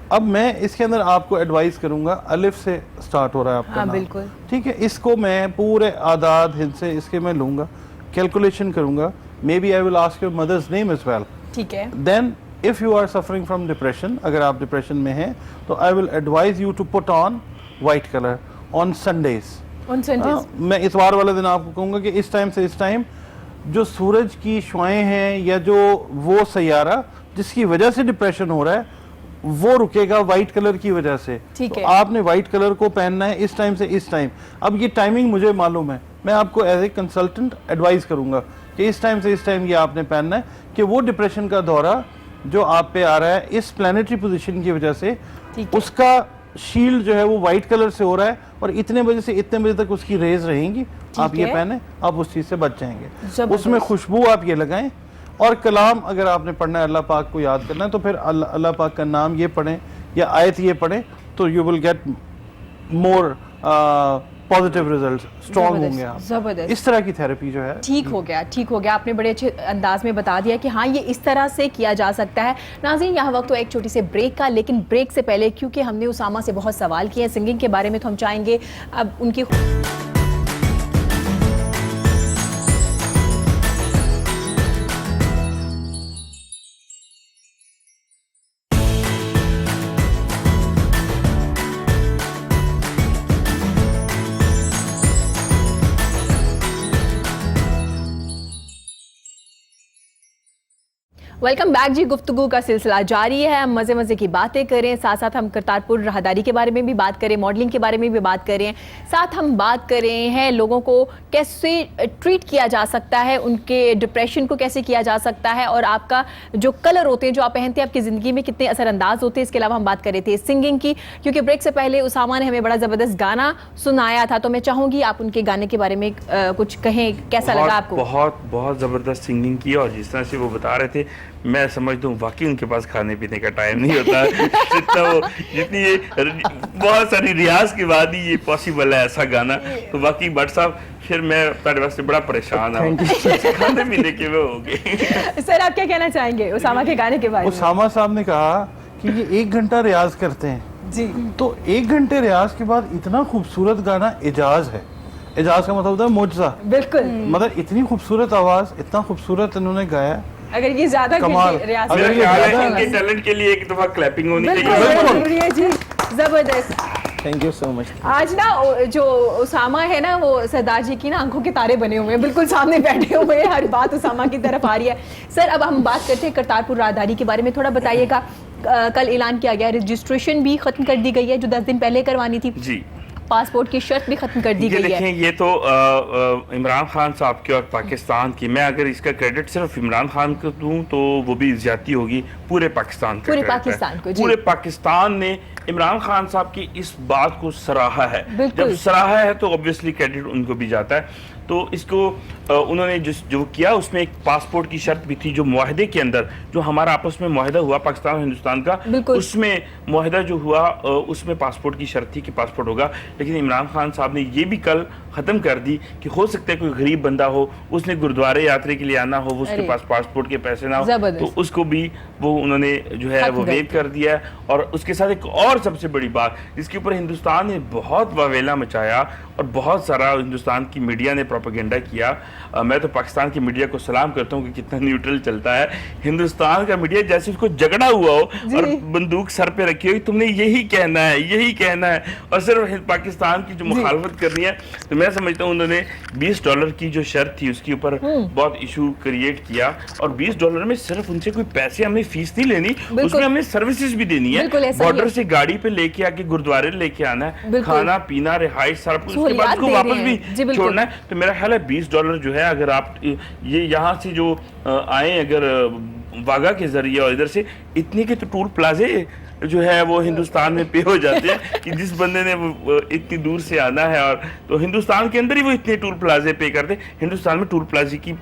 اب میں اس کے اندر آپ کو ایڈوائز کروں گا, الف سے سٹارٹ ہو رہا ہے آپ کا نام, ٹھیک ہے, اس کو میں پورے اعداد ہند سے اس کے میں لوں گا, کیلکولیشن کروں گا, maybe I will ask your mother's name as well. ٹھیک ہے. Then if you are suffering from depression, اگر آپ ڈپریشن میں ہیں, تو I will advise you to put on white color on Sundays. On Sundays. میں اتوار والے دن آپ کو کہوں گا کہ اس ٹائم سے اس ٹائم جو سورج کی شعائیں ہیں یا جو وہ سیارہ جس کی وجہ سے ڈپریشن ہو رہا ہے وہ رکے گا وائٹ کلر کی وجہ سے. تو آپ نے وائٹ کلر کو پہننا ہے اس ٹائم سے اس ٹائم. اب یہ ٹائمنگ مجھے معلوم ہے, میں آپ کو ایز اے کنسلٹنٹ ایڈوائز کروں گا کہ اس ٹائم سے اس ٹائم یہ آپ نے پہننا ہے, کہ وہ ڈپریشن کا دورہ جو آپ پہ آ رہا ہے اس پلانیٹری پوزیشن کی وجہ سے اس کا شیلڈ جو ہے وہ وائٹ کلر سے ہو رہا ہے, اور اتنے بجے سے اتنے بجے تک اس کی ریز رہیں گی, آپ یہ پہنیں, آپ اس چیز سے بچ جائیں گے. اس میں خوشبو آپ یہ لگائیں, اور کلام اگر آپ نے پڑھنا ہے اللہ پاک کو یاد کرنا ہے تو پھر اللہ پاک کا نام یہ پڑھیں یا آیت یہ پڑھیں, تو you will get more positive results, strong ہوں گے آپ. زبردست. اس طرح کی تھیراپی جو ہے ٹھیک ہو گیا, آپ نے بڑے اچھے انداز میں بتا دیا کہ ہاں یہ اس طرح سے کیا جا سکتا ہے. ناظرین یہاں وقت تو ایک چھوٹی سے بریک کا, لیکن بریک سے پہلے کیونکہ ہم نے اسامہ سے بہت سوال کیے ہیں سنگنگ کے بارے میں, تو ہم چاہیں گے اب ان کی ویلکم بیک جی. گفتگو کا سلسلہ جاری ہے, ہم مزے مزے کی باتیں کریں, ساتھ ساتھ ہم کرتارپور راہداری کے بارے میں بھی بات کریں, ماڈلنگ کے بارے میں بھی بات کریں, ساتھ ہم بات کر رہے ہیں لوگوں کو کیسے ٹریٹ کیا جا سکتا ہے, ان کے ڈپریشن کو کیسے کیا جا سکتا ہے, اور آپ کا جو کلر ہوتے ہیں جو آپ پہنتے ہیں آپ کی زندگی میں کتنے اثر انداز ہوتے ہیں. اس کے علاوہ ہم بات کر رہے تھے سنگنگ کی, کیونکہ بریک سے پہلے اسامہ نے ہمیں بڑا زبردست گانا سنایا تھا, تو میں چاہوں گی آپ ان کے گانے کے بارے میں کچھ کہیں, کیسا لگا آپ کو؟ بہت زبردست سنگنگ کی, اور جس طرح سے وہ بتا رہے تھے میں سمجھتا ہوں واقعی ان کے پاس کھانے پینے کا ٹائم نہیں ہوتا جتنا وہ جتنی بہت ساری ریاض کے بعد ہی یہ پاسبل ہے ایسا گانا. تو واقعی بٹ صاحب پھر میں تمہارے واسطے بڑا پریشان ہوں کھانے پینے کے وہ ہو گئے. سر آپ کیا کہنا چاہیں گے اسامہ کے گانے کے بارے میں؟ اسامہ صاحب نے کہا کہ یہ 1 گھنٹہ ریاض کرتے ہیں جی, تو 1 گھنٹے ریاض کے بعد اتنا خوبصورت گانا اعجاز ہے. اعجاز کا مطلب ہوتا ہے معجزہ. بالکل, مطلب اتنی خوبصورت آواز, اتنا خوبصورت انہوں نے گایا. اگر یہ زیادہ ریاض ان کے ٹیلنٹ کے لیے ایک دفعہ کلیپنگ ہونی چاہیے. جی زبردست. تھینک یو سو مچ. آج نا جو اسامہ ہے نا وہ سردار جی کی نا آنکھوں کے تارے بنے ہوئے ہیں, بالکل سامنے بیٹھے ہوئے ہیں, ہر بات اسامہ کی طرف آ رہی ہے. سر اب ہم بات کرتے ہیں کرتارپور راہداری کے بارے میں, تھوڑا بتائیے گا. کل اعلان کیا گیا رجسٹریشن بھی ختم کر دی گئی ہے جو 10 دن پہلے کروانی تھی. جی, پاسپورٹ کی شرط بھی ختم کر دی گئی ہے. دیکھیں یہ تو عمران خان صاحب کی اور پاکستان کی, میں اگر اس کا کریڈٹ صرف عمران خان کو دوں تو وہ بھی زیادتی ہوگی, پورے پاکستان کا, پورے پاکستان کو. پورے پاکستان نے عمران خان صاحب کی اس بات کو سراہا ہے. جب سراہا ہے تو obviously کریڈٹ ان کو بھی جاتا ہے. تو اس کو انہوں نے جو کیا اس میں ایک پاسپورٹ کی شرط بھی تھی, جو معاہدے کے اندر جو ہمارا آپس میں معاہدہ ہوا پاکستان اور ہندوستان کا, اس میں معاہدہ جو ہوا اس میں پاسپورٹ کی شرط تھی کہ پاسپورٹ ہوگا. لیکن عمران خان صاحب نے یہ بھی کل ختم کر دی کہ ہو سکتا ہے کوئی غریب بندہ ہو, اس نے گردوارے یاتری کے لیے آنا ہو, اس کے پاس پاسپورٹ کے پیسے نہ ہو, تو اس کو بھی وہ انہوں نے جو ہے وہ ویو کر دیا. اور اس کے ساتھ ایک اور سب سے بڑی بات جس کے اوپر ہندوستان نے بہت واویلا مچایا اور بہت سارا ہندوستان کی میڈیا نے پروپیگنڈا کیا. میں تو پاکستان کی میڈیا کو سلام کرتا ہوں کہ کتنا نیوٹرل چلتا ہے. ہندوستان کا میڈیا جیسے اس کو جھگڑا ہوا ہو اور بندوق سر پہ رکھی ہو, تم نے یہی کہنا ہے یہی کہنا ہے, اور صرف پاکستان کی جو مخالفت کرنی ہے. تو میں سمجھتا ہوں انہوں نے $20 کی جو شرط تھی اس کے اوپر بہت ایشو کریٹ کیا, اور $20 میں صرف ان سے کوئی پیسے ہم نے فیس نہیں لینی, اس میں ہم نے سروسز بھی دینی ہے. بارڈر سے گاڑی پہ لے کے آ کے گردوارے لے کے آنا ہے, کھانا پینا رہائش سارا کچھ, اس کے بعد اس کو واپس بھی چھوڑنا ہے. تو میرا خیال ہے $20 جو ہے اگر آپ یہ یہاں سے جو آئیں اگر واگا کے ذریعے اور ادھر سے اتنے کے تو ٹول پلازے جو ہے وہ ہندوستان میں پے ہو جاتے ہیں کہ جس بندے نے اتنی دور سے آنا ہے, اور تو ہندوستان کے اندر ہی وہ اتنے ٹول پلازے پے کرتے ہیں. ہندوستان میں ٹول پلازے کی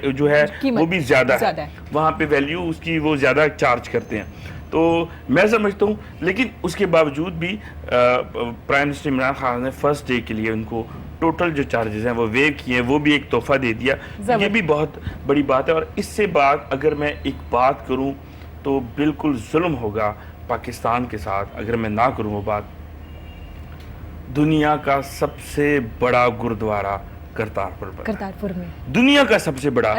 جو ہے وہ بھی زیادہ ہے, وہاں پہ ویلیو اس کی وہ زیادہ چارج کرتے ہیں. تو میں سمجھتا ہوں, لیکن اس کے باوجود بھی پرائم منسٹر عمران خان نے فرسٹ ڈے کے لیے ان کو ٹوٹل جو چارجز ہیں وہ ویو کیے ہیں, وہ بھی ایک تحفہ دے دیا. یہ بھی بہت بڑی بات ہے. اور اس سے بعد اگر میں ایک بات کروں تو بالکل ظلم ہوگا پاکستان کے ساتھ اگر میں نہ کروں وہ بات. دنیا کا سب سے بڑا گردوارہ کرتارپور میں, دنیا کا سب سے بڑا,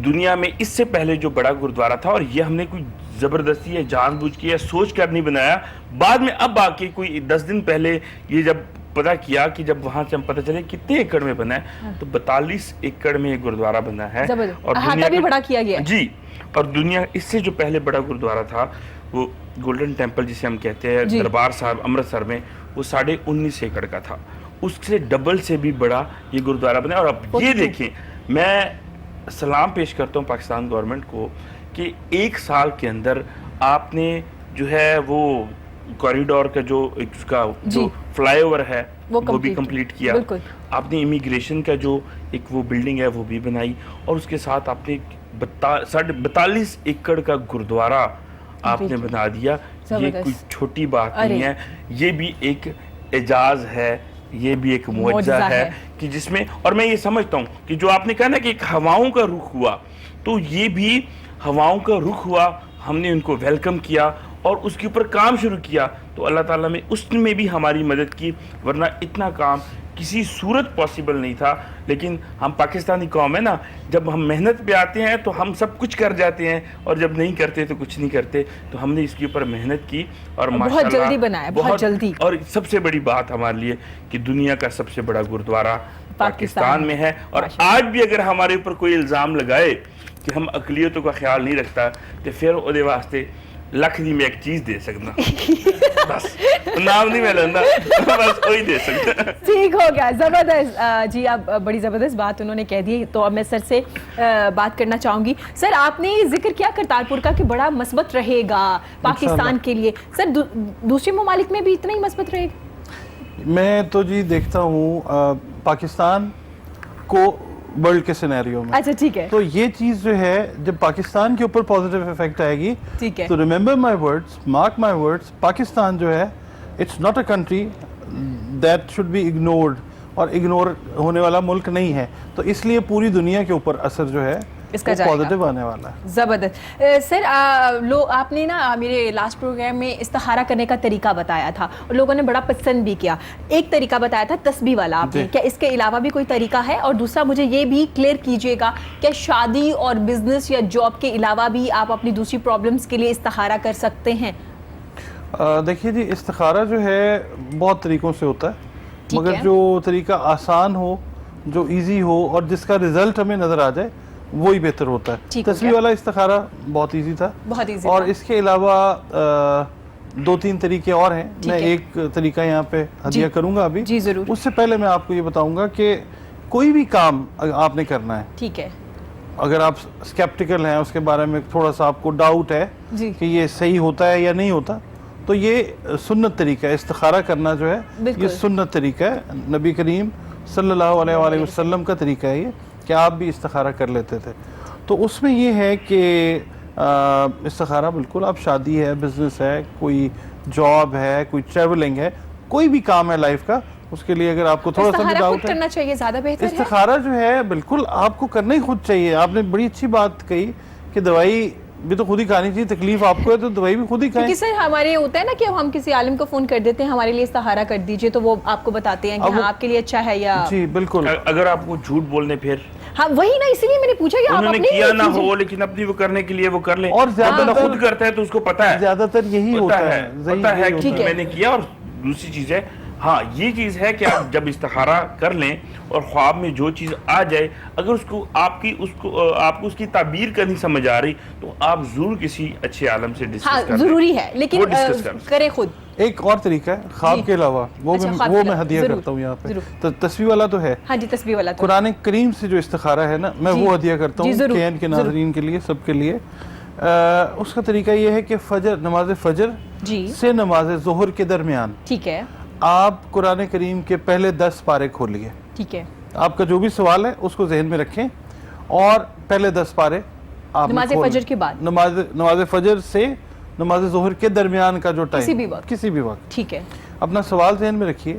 دنیا میں اس سے پہلے جو بڑا گردوارہ تھا, اور یہ ہم نے کوئی زبردستی یا جان بوجھ کے یا سوچ کر نہیں بنایا, بعد میں اب آ کے کوئی 10 دن پہلے یہ جب پتا کیا کہ جب وہاں سے ہم پتہ چلے کتنے ایکڑ میں بنا ہے تو 42 ایکڑ میں ایک گرودوارا بنا ہے. اور احاطہ بھی بڑا کیا گیا ہے. جی, اور دنیا اس سے جو پہلے بڑا گرودوارا تھا وہ گولڈن ٹیمپل جسے ہم کہتے ہیں دربار صاحب امرتسر میں, وہ 19.5 ایکڑ کا تھا. اس سے ڈبل سے بھی بڑا یہ گرودوارا بنا. اور اب یہ دیکھیں, میں سلام پیش کرتا ہوں پاکستان گورنمنٹ کو کہ 1 سال کے اندر آپ نے جو ہے وہ کوریڈور کا جو اس کا جو فلائی اوور ہے وہ بھی کمپلیٹ کیا. آپ نے امیگریشن کا جو ایک وہ بلڈنگ ہے وہ بھی بنائی, اور اس کے ساتھ آپ نے 42 ایکڑ کا گرودوارا آپ نے بنا دیا. یہ کوئی چھوٹی بات نہیں ہے, یہ بھی ایک اعجاز ہے, یہ بھی ایک معجزہ ہے کہ جس میں, اور میں یہ سمجھتا ہوں کہ جو آپ نے کہا نا کہ ایک ہواؤں کا رخ ہوا, تو یہ بھی ہواؤں کا رخ ہوا. ہم نے ان کو ویلکم کیا اور اس کے اوپر کام شروع کیا, تو اللہ تعالیٰ نے اس میں بھی ہماری مدد کی, ورنہ اتنا کام کسی صورت پاسبل نہیں تھا. لیکن ہم پاکستانی قوم ہے نا, جب ہم محنت پہ آتے ہیں تو ہم سب کچھ کر جاتے ہیں, اور جب نہیں کرتے تو کچھ نہیں کرتے. تو ہم نے اس کے اوپر محنت کی اور بہت جلدی بنایا, بہت جلدی. اور سب سے بڑی بات ہمارے لیے کہ دنیا کا سب سے بڑا گرودوارا پاکستان میں ہے. اور آج بھی اگر ہمارے اوپر کوئی الزام لگائے کہ ہم اقلیتوں کا خیال نہیں رکھتا, تو پھر وہ واسطے لکھ دی میں ایک چیز دے سکنا, بس نام نہیں میں لینا, بس کوئی دے سکتا. ٹھیک ہو گیا, زبردست. جی آپ بڑی زبردست بات انہوں نے کہہ دی. تو اب میں سر سے بات کرنا چاہوں گی. سر آپ نے ذکر کیا کرتارپور کا کہ بڑا مثبت رہے گا پاکستان کے لیے. سر دوسرے ممالک میں بھی اتنا ہی مثبت رہے گا؟ میں تو جی دیکھتا ہوں پاکستان کو ورلڈ کے سینیریو میں. اچھا ٹھیک ہے. تو یہ چیز جو ہے جب پاکستان کے اوپر پازیٹیو افیکٹ آئے گی, تو remember my words, mark my words, Pakistan جو ہے it's not a country that should be ignored, اور اگنور ہونے والا ملک نہیں ہے. تو اس لیے پوری دنیا کے اوپر اثر جو ہے پازیٹیو آنے والا ہے. زبردست. سر آپ نے نا میرے لاسٹ پروگرام میں استخارہ کرنے کا طریقہ بتایا تھا, اور لوگوں نے بڑا پسند بھی کیا. ایک طریقہ بتایا تھا تسبیح والا آپ نے, کیا اس کے علاوہ بھی کوئی طریقہ ہے؟ اور دوسرا مجھے یہ بھی کلیئر کیجیے گا کہ شادی اور بزنس یا جاب کے علاوہ بھی آپ اپنی دوسری پرابلمس کے لیے استخارہ کر سکتے ہیں؟ دیکھیے جی, استخارہ جو ہے بہت طریقوں سے ہوتا ہے, مگر جو طریقہ آسان ہو, جو ایزی ہو, اور جس کا رزلٹ ہمیں نظر آ جائے, وہی بہتر ہوتا ہے. تسبیح والا استخارہ بہت ایزی تھا, اور اس کے علاوہ 2-3 طریقے اور ہیں. میں ایک طریقہ یہاں پہ ہدیہ کروں گا ابھی. جی ضرور. اس سے پہلے میں آپ کو یہ بتاؤں گا کہ کوئی بھی کام آپ نے کرنا ہے, ٹھیک ہے, اگر آپ اسکیپٹیکل ہیں, اس کے بارے میں تھوڑا سا آپ کو ڈاؤٹ ہے کہ یہ صحیح ہوتا ہے یا نہیں ہوتا, تو یہ سنت طریقہ ہے. استخارہ کرنا جو ہے یہ سنت طریقہ ہے, نبی کریم صلی اللہ علیہ وآلہ وسلم کا طریقہ ہے یہ, کہ آپ بھی استخارہ کر لیتے تھے. تو اس میں یہ ہے کہ استخارہ بالکل آپ شادی ہے, بزنس ہے, کوئی جاب ہے, کوئی ٹریولنگ ہے, کوئی بھی کام ہے لائف کا, اس کے لیے اگر آپ کو تھوڑا سا بھی ڈاؤٹ ہے, کرنا چاہیے, زیادہ بہتر ہے. استخارہ جو ہے بالکل آپ کو کرنا ہی خود چاہیے. آپ نے بڑی اچھی بات کہی کہ دوائی بھی تو خود ہی کھانی چاہیے, تکلیف آپ کو ہے تو دوائی بھی خود ہی کھائیں. کیونکہ سر ہمارے ہوتا ہے نا کہ ہم کسی عالم کو فون کر دیتے ہیں ہمارے لیے استخارہ کر دیجئے, تو وہ آپ کو بتاتے ہیں کہ ہاں آپ کے لیے اچھا ہے یا. جی بالکل. اگر آپ کو جھوٹ بولنے پھر, ہاں وہی نا, اسی لیے میں نے پوچھا کہ آپ اپنے کیا نہ ہو, لیکن اپنی وہ کرنے کے لیے وہ کر لیں, اور زیادہ خود کرتا ہے تو اس کو پتا ہے, زیادہ تر یہی ہوتا ہے, پتا ہے کہ میں نے کیا. اور دوسری چیز ہے, ہاں یہ چیز ہے کہ آپ جب استخارہ کر لیں اور خواب میں جو چیز آ جائے, اگر اس کو آپ کو اس کی تعبیر کا نہیں سمجھ آ رہی, تو آپ ضرور کسی اچھے عالم سے ڈسکس کریں. ضروری ہے, لیکن کریں خود. ایک اور طریقہ ہے خواب کے علاوہ, وہ میں ہدیہ کرتا ہوں یہاں پہ. تسبیح والا تو ہے, ہاں جی تسبیح والا, قرآن کریم سے جو استخارہ ہے نا, میں وہ ہدیہ کرتا ہوں KN کے ناظرین کے لیے, سب کے لیے. اس کا طریقہ یہ ہے کہ نماز فجر سے نماز ظہر کے درمیان, ٹھیک ہے, آپ قرآن کریم کے پہلے 10 پارے کھولیے. ٹھیک ہے, آپ کا جو بھی سوال ہے اس کو ذہن میں رکھیں, اور پہلے 10 پارے آپ نماز فجر کے بعد, نماز فجر سے نماز ظہر کے درمیان کا جو ٹائم, کسی بھی وقت, ٹھیک ہے, اپنا سوال ذہن میں رکھیے,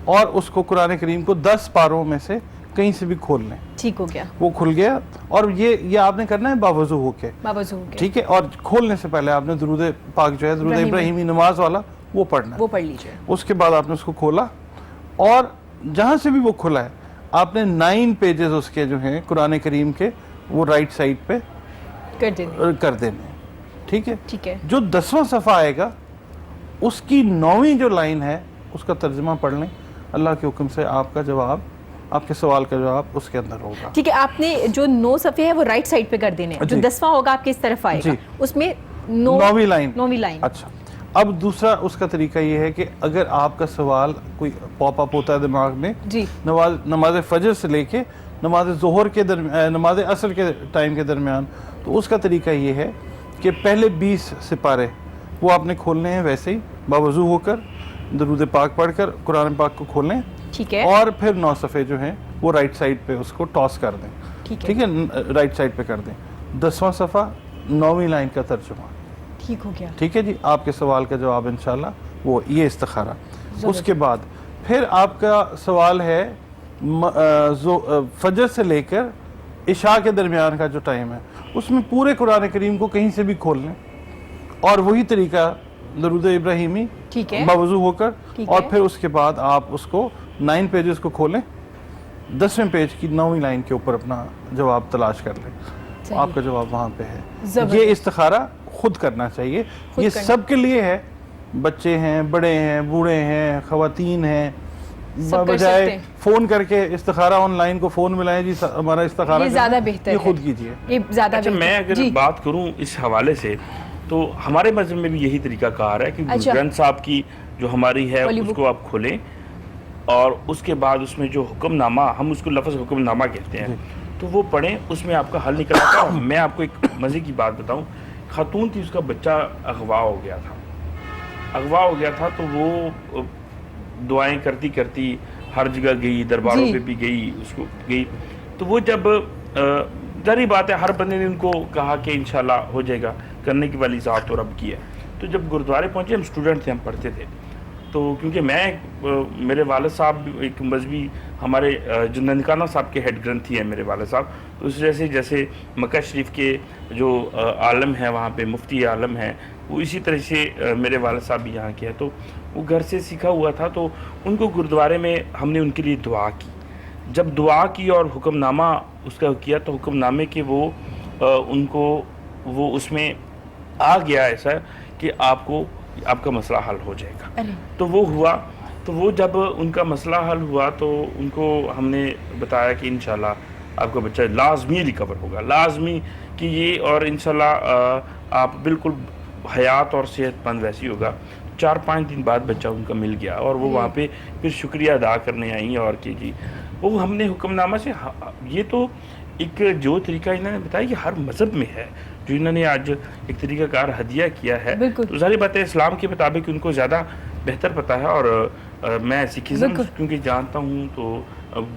اور اس کو قرآن کریم کو 10 پاروں میں سے کہیں سے بھی کھول لیں. ٹھیک ہو گیا, وہ کھل گیا. اور یہ آپ نے کرنا ہے باوضو ہو کے, ٹھیک ہے. اور کھولنے سے پہلے آپ نے درود پاک جو ہے, درود ابراہیمی نماز والا, وہ پڑھنا ہے, وہ پڑھ لیجئے. اس کے بعد آپ نے اس کو کھولا, اور جہاں سے بھی وہ کھلا ہے آپ نے 9 پیجز اس کے جو ہیں قرآن کریم کے, وہ رائٹ سائڈ پہ کر دینے. ٹھیک ہے, ٹھیک ہے. جو 10واں صفحہ آئے گا اس کی 9ویں جو لائن ہے اس کا ترجمہ پڑھ لیں, اللہ کے حکم سے آپ کا جواب, آپ کے سوال کا جواب اس کے اندر ہوگا. ٹھیک ہے, آپ نے جو 9 صفحے ہیں وہ رائٹ سائڈ پہ کر دینے ہیں, جو جی. 10واں ہوگا آپ کے اس طرف آئے گا, جی. اس میں 9ویں لائن. 9ویں لائن. اچھا, اب دوسرا اس کا طریقہ یہ ہے کہ اگر آپ کا سوال کوئی پاپ اپ ہوتا ہے دماغ میں جی. نماز فجر سے لے کے نماز ظہر کے درمیان, نماز عصر کے ٹائم کے درمیان, تو اس کا طریقہ یہ ہے کہ پہلے 20 سپارے وہ آپ نے کھولنے ہیں ویسے ہی باوضو ہو کر, درود پاک پڑھ کر قرآن پاک کو کھول لیں, ٹھیک ہے, اور پھر 9 صفحے جو ہیں وہ رائٹ سائڈ پہ اس کو ٹاس کر دیں. ٹھیک ہے, رائٹ سائڈ پہ کر دیں. 10واں صفحہ 9ویں لائن کا ترجمہ. ٹھیک ہو گیا. ٹھیک ہے جی, آپ کے سوال کا جواب انشاءاللہ وہ یہ استخارہ. اس کے بعد پھر آپ کا سوال ہے فجر سے لے کر عشاء کے درمیان کا جو ٹائم ہے, اس میں پورے قرآن کریم کو کہیں سے بھی کھول لیں, اور وہی طریقہ درود ابراہیمی باوضو ہو کر, اور پھر اس کے بعد آپ اس کو 9 پیجز کو کھولیں, 10ویں پیج کی 9ویں لائن کے اوپر اپنا جواب تلاش کر لیں, آپ کا جواب وہاں پہ ہے. یہ استخارہ خود کرنا چاہیے, یہ سب کے لیے ہے, بچے ہیں, بڑے ہیں, بوڑھے ہیں, خواتین ہیں, بجائے فون کر کے استخارہ آن لائن کو فون ملائیں جی ہمارا استخارہ, یہ زیادہ بہتر ہے, یہ خود کیجئے. یہ زیادہ بہتر. میں اگر بات کروں اس حوالے سے تو ہمارے مذہب میں بھی یہی طریقہ کار ہے کہ گرو گرنتھ صاحب کی جو ہماری ہے اس کو آپ کھولیں, اور اس کے بعد اس میں جو حکم نامہ, ہم اس کو لفظ حکم نامہ کہتے ہیں, تو وہ پڑھیں, اس میں آپ کا حل نکل آتا ہے. میں آپ کو ایک مزے کی بات بتاؤں, خاتون تھی, اس کا بچہ اغوا ہو گیا تھا, تو وہ دعائیں کرتی کرتی ہر جگہ گئی, درباروں پہ بھی گئی, اس کو گئی, تو وہ جب ظاہری بات ہے ہر بندے نے ان کو کہا کہ انشاءاللہ ہو جائے گا, کرنے کی والی ذات تو رب کی ہے. تو جب گرودوارے پہنچے, ہم اسٹوڈنٹ تھے, ہم پڑھتے تھے, تو کیونکہ میرے والد صاحب ایک مذہبی ہمارے جو ننکانہ صاحب کے ہیڈ گرنتھی ہیں میرے والد صاحب, تو اس وجہ سے جیسے مکہ شریف کے جو عالم ہیں وہاں پہ مفتی عالم ہیں, وہ اسی طرح سے میرے والد صاحب بھی یہاں کے ہیں, تو وہ گھر سے سیکھا ہوا تھا. تو ان کو گرودوارے میں ہم نے ان کے لیے دعا کی. جب دعا کی اور حکم نامہ اس کا کیا, تو حکم نامے کے وہ ان کو وہ اس میں آ گیا ایسا کہ آپ کا مسئلہ حل ہو جائے گا. تو وہ ہوا, تو وہ جب ان کا مسئلہ حل ہوا تو ان کو ہم نے بتایا کہ انشاءاللہ آپ کا بچہ لازمی ریکور ہوگا, لازمی کہ یہ, اور انشاءاللہ آپ بالکل حیات اور صحت مند ویسی ہوگا. 4-5 دن بعد بچہ ان کا مل گیا, اور وہ وہاں پہ پھر شکریہ ادا کرنے آئیں, اور کہ جی وہ ہم نے حکم نامہ سے. یہ تو ایک جو طریقہ انہوں نے بتایا یہ ہر مذہب میں ہے, جو انہوں نے آج ایک طریقہ کار ہدیہ کیا ہے, تو ظاہر بات ہے اسلام کے مطابق ان کو زیادہ بہتر پتہ ہے. اور میں سکھزم کیونکہ جانتا ہوں, تو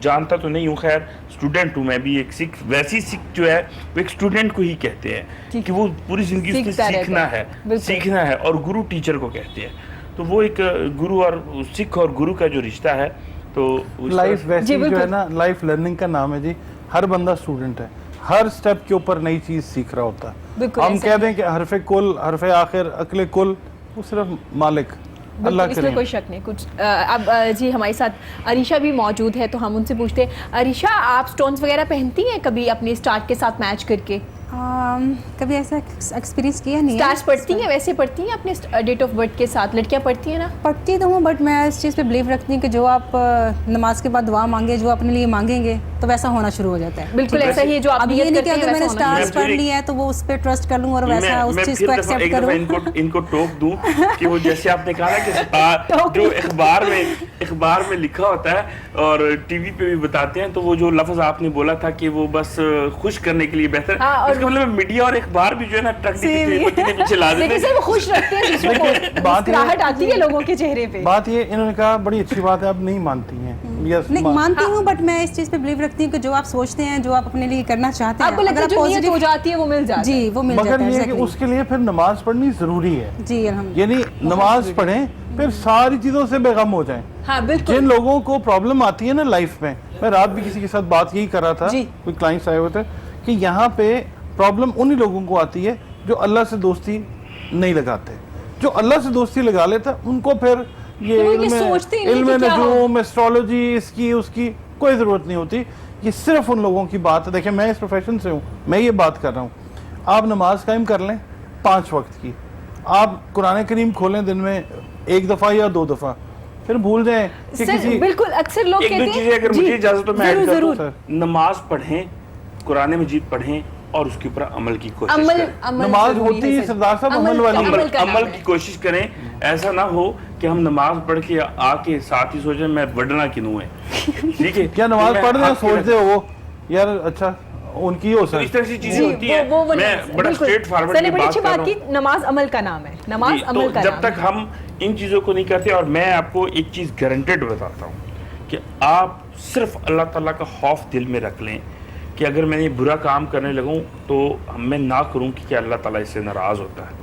جانتا تو نہیں ہوں, خیر اسٹوڈنٹ ہوں میں بھی, ایک سکھ, ویسی سکھ جو ہے وہ ایک اسٹوڈنٹ کو ہی کہتے ہیں کہ وہ پوری زندگی اس کو سیکھنا ہے, اور گرو ٹیچر کو کہتے ہیں. تو وہ ایک گرو اور سکھ اور گرو کا جو رشتہ ہے, تو لائف ویسی جو ہے نا, لائف لرننگ کا نام ہے جی. ہر بندہ اسٹوڈنٹ ہے, ہر سٹیپ کے اوپر نئی چیز سیکھ رہا ہوتا ہے. ہم کہہ دیں کہ حرف کل, حرف آخر, عقل کل, وہ صرف مالک اللہ اس میں کوئی شک نہیں. کچھ اب جی ہمارے ساتھ عریشہ بھی موجود ہے, تو ہم ان سے پوچھتے ہیں, عریشہ آپ سٹونز وغیرہ پہنتی ہیں کبھی اپنے اسٹارٹ کے ساتھ میچ کر کے؟ کبھی ایسا ایکسپیرینس کیا نہیں ہے. اسٹارز پڑھتی ہیں, ویسے پڑھتی ہیں اپنے ڈیٹ آف برتھ کے ساتھ؟ لڑکیاں پڑھتی ہیں نا؟ پڑھتی تو ہوں, بٹ میں اس چیز پہ بلیو رکھتی ہوں کہ جو آپ نماز کے بعد دعا مانگے, جو اپنے لیے مانگیں گے, تو ویسا ہونا شروع ہو جاتا ہے. بالکل ایسا ہی, جو آپ اب یہ نہیں کہ اگر میں نے اسٹارز پڑھ لی ہے تو وہ اس پہ ٹرسٹ کر لوں اور ویسا اس چیز کو ایکسیپٹ کروں. ان کو ٹوک دوں کہ وہ جیسے آپ نے کہا نا کہ جو اخبار میں لکھا ہوتا ہے اور ٹی وی پہ بھی بتاتے ہیں, تو وہ جو لفظ آپ نے بولا تھا کہ وہ بس خوش کرنے کے لیے بہتر, اس کا مطلب میڈیا اور اخبار بھی جو ہے نا ٹرک کے پیچھے لا دیتے ہیں, وہ خوش رکھتے ہیں دوسروں کو, مسکراہٹ آتی ہے لوگوں کے چہرے پہ. بات یہ انہوں نے کہا بڑی اچھی بات ہے, آپ نہیں مانتی ہیں. نہیں مانتی ہوں, بٹ میں اس چیز پہ بلیو رکھتی ہوں کہ جو آپ سوچتے ہیں, جو آپ اپنے لیے کرنا چاہتے ہیں, اگر آپ پازیٹیو ہو جاتی ہے وہ مل جاتا ہے. جی وہ مل جاتا ہے. مگر یہ کہ اس کے لیے پھر نماز پڑھنی ضروری ہے. جی الحمدللہ, یعنی نماز پڑھیں پھر ساری چیزوں سے بے غم ہو جائیں. ہاں بالکل. جن لوگوں کو پرابلم آتی ہے نا لائف میں رات بھی کسی کے ساتھ بات یہی کر رہا تھا, کوئی کلائنٹس آئے ہوئے تھے, کہ یہاں پہ پرابلم انہی لوگوں کو آتی ہے جو اللہ سے دوستی نہیں لگاتے. جو اللہ سے دوستی لگا لیتا ان کو پھر یہ علم نجوم, ایسٹرالوجی, اس کی کوئی ضرورت نہیں ہوتی. یہ صرف ان لوگوں کی بات ہے. دیکھیں میں اس پروفیشن سے ہوں, میں یہ بات کر رہا ہوں. آپ نماز قائم کر لیں 5 وقت کی, آپ قرآن کریم کھولیں دن میں 1 دفعہ یا 2 دفعہ, پھر بھول جائیں کہ سر کسی بالکل اکثر لوگ ایک کہتے دو ہیں چیزیں اگر مجھے اجازت تو میں ضرور ایڈ کر ضرور دوں. نماز پڑھیں, قرآن مجید پڑھیں اور اس کے اوپر عمل کی کوشش عمل کریں. نماز ضروری ہوتی ہے سر. سردار صاحب عمل والی. کا نام عمل ہے. کی کوشش کریں. ایسا نہ ہو کہ ہم نماز پڑھ کے آ کے ساتھ ہی سوچیں میں وڈنا کنوں ہے. ٹھیک ہے, کیا نماز میں پڑھ رہے ہیں حق کے سوچتے ہو وہ یار اچھا ان کی ہو تو اس سکتا طرح سی چیزیں جی ہوتی ہیں. وہ میں نہیں. بڑا بالکل. اسٹریٹ فارورڈ سر نے کی بڑی بات اچھی کر رہا بات ہوں. کی, نماز عمل کا نام ہے, نماز جی, عمل تو کا جب نام تک ہے. ہم ان چیزوں کو نہیں کرتے, اور میں آپ کو ایک چیز گارنٹیڈ بتاتا ہوں کہ آپ صرف اللہ تعالیٰ کا خوف دل میں رکھ لیں کہ اگر میں یہ برا کام کرنے لگوں تو میں نہ کروں کہ اللہ تعالیٰ اس سے ناراض ہوتا ہے.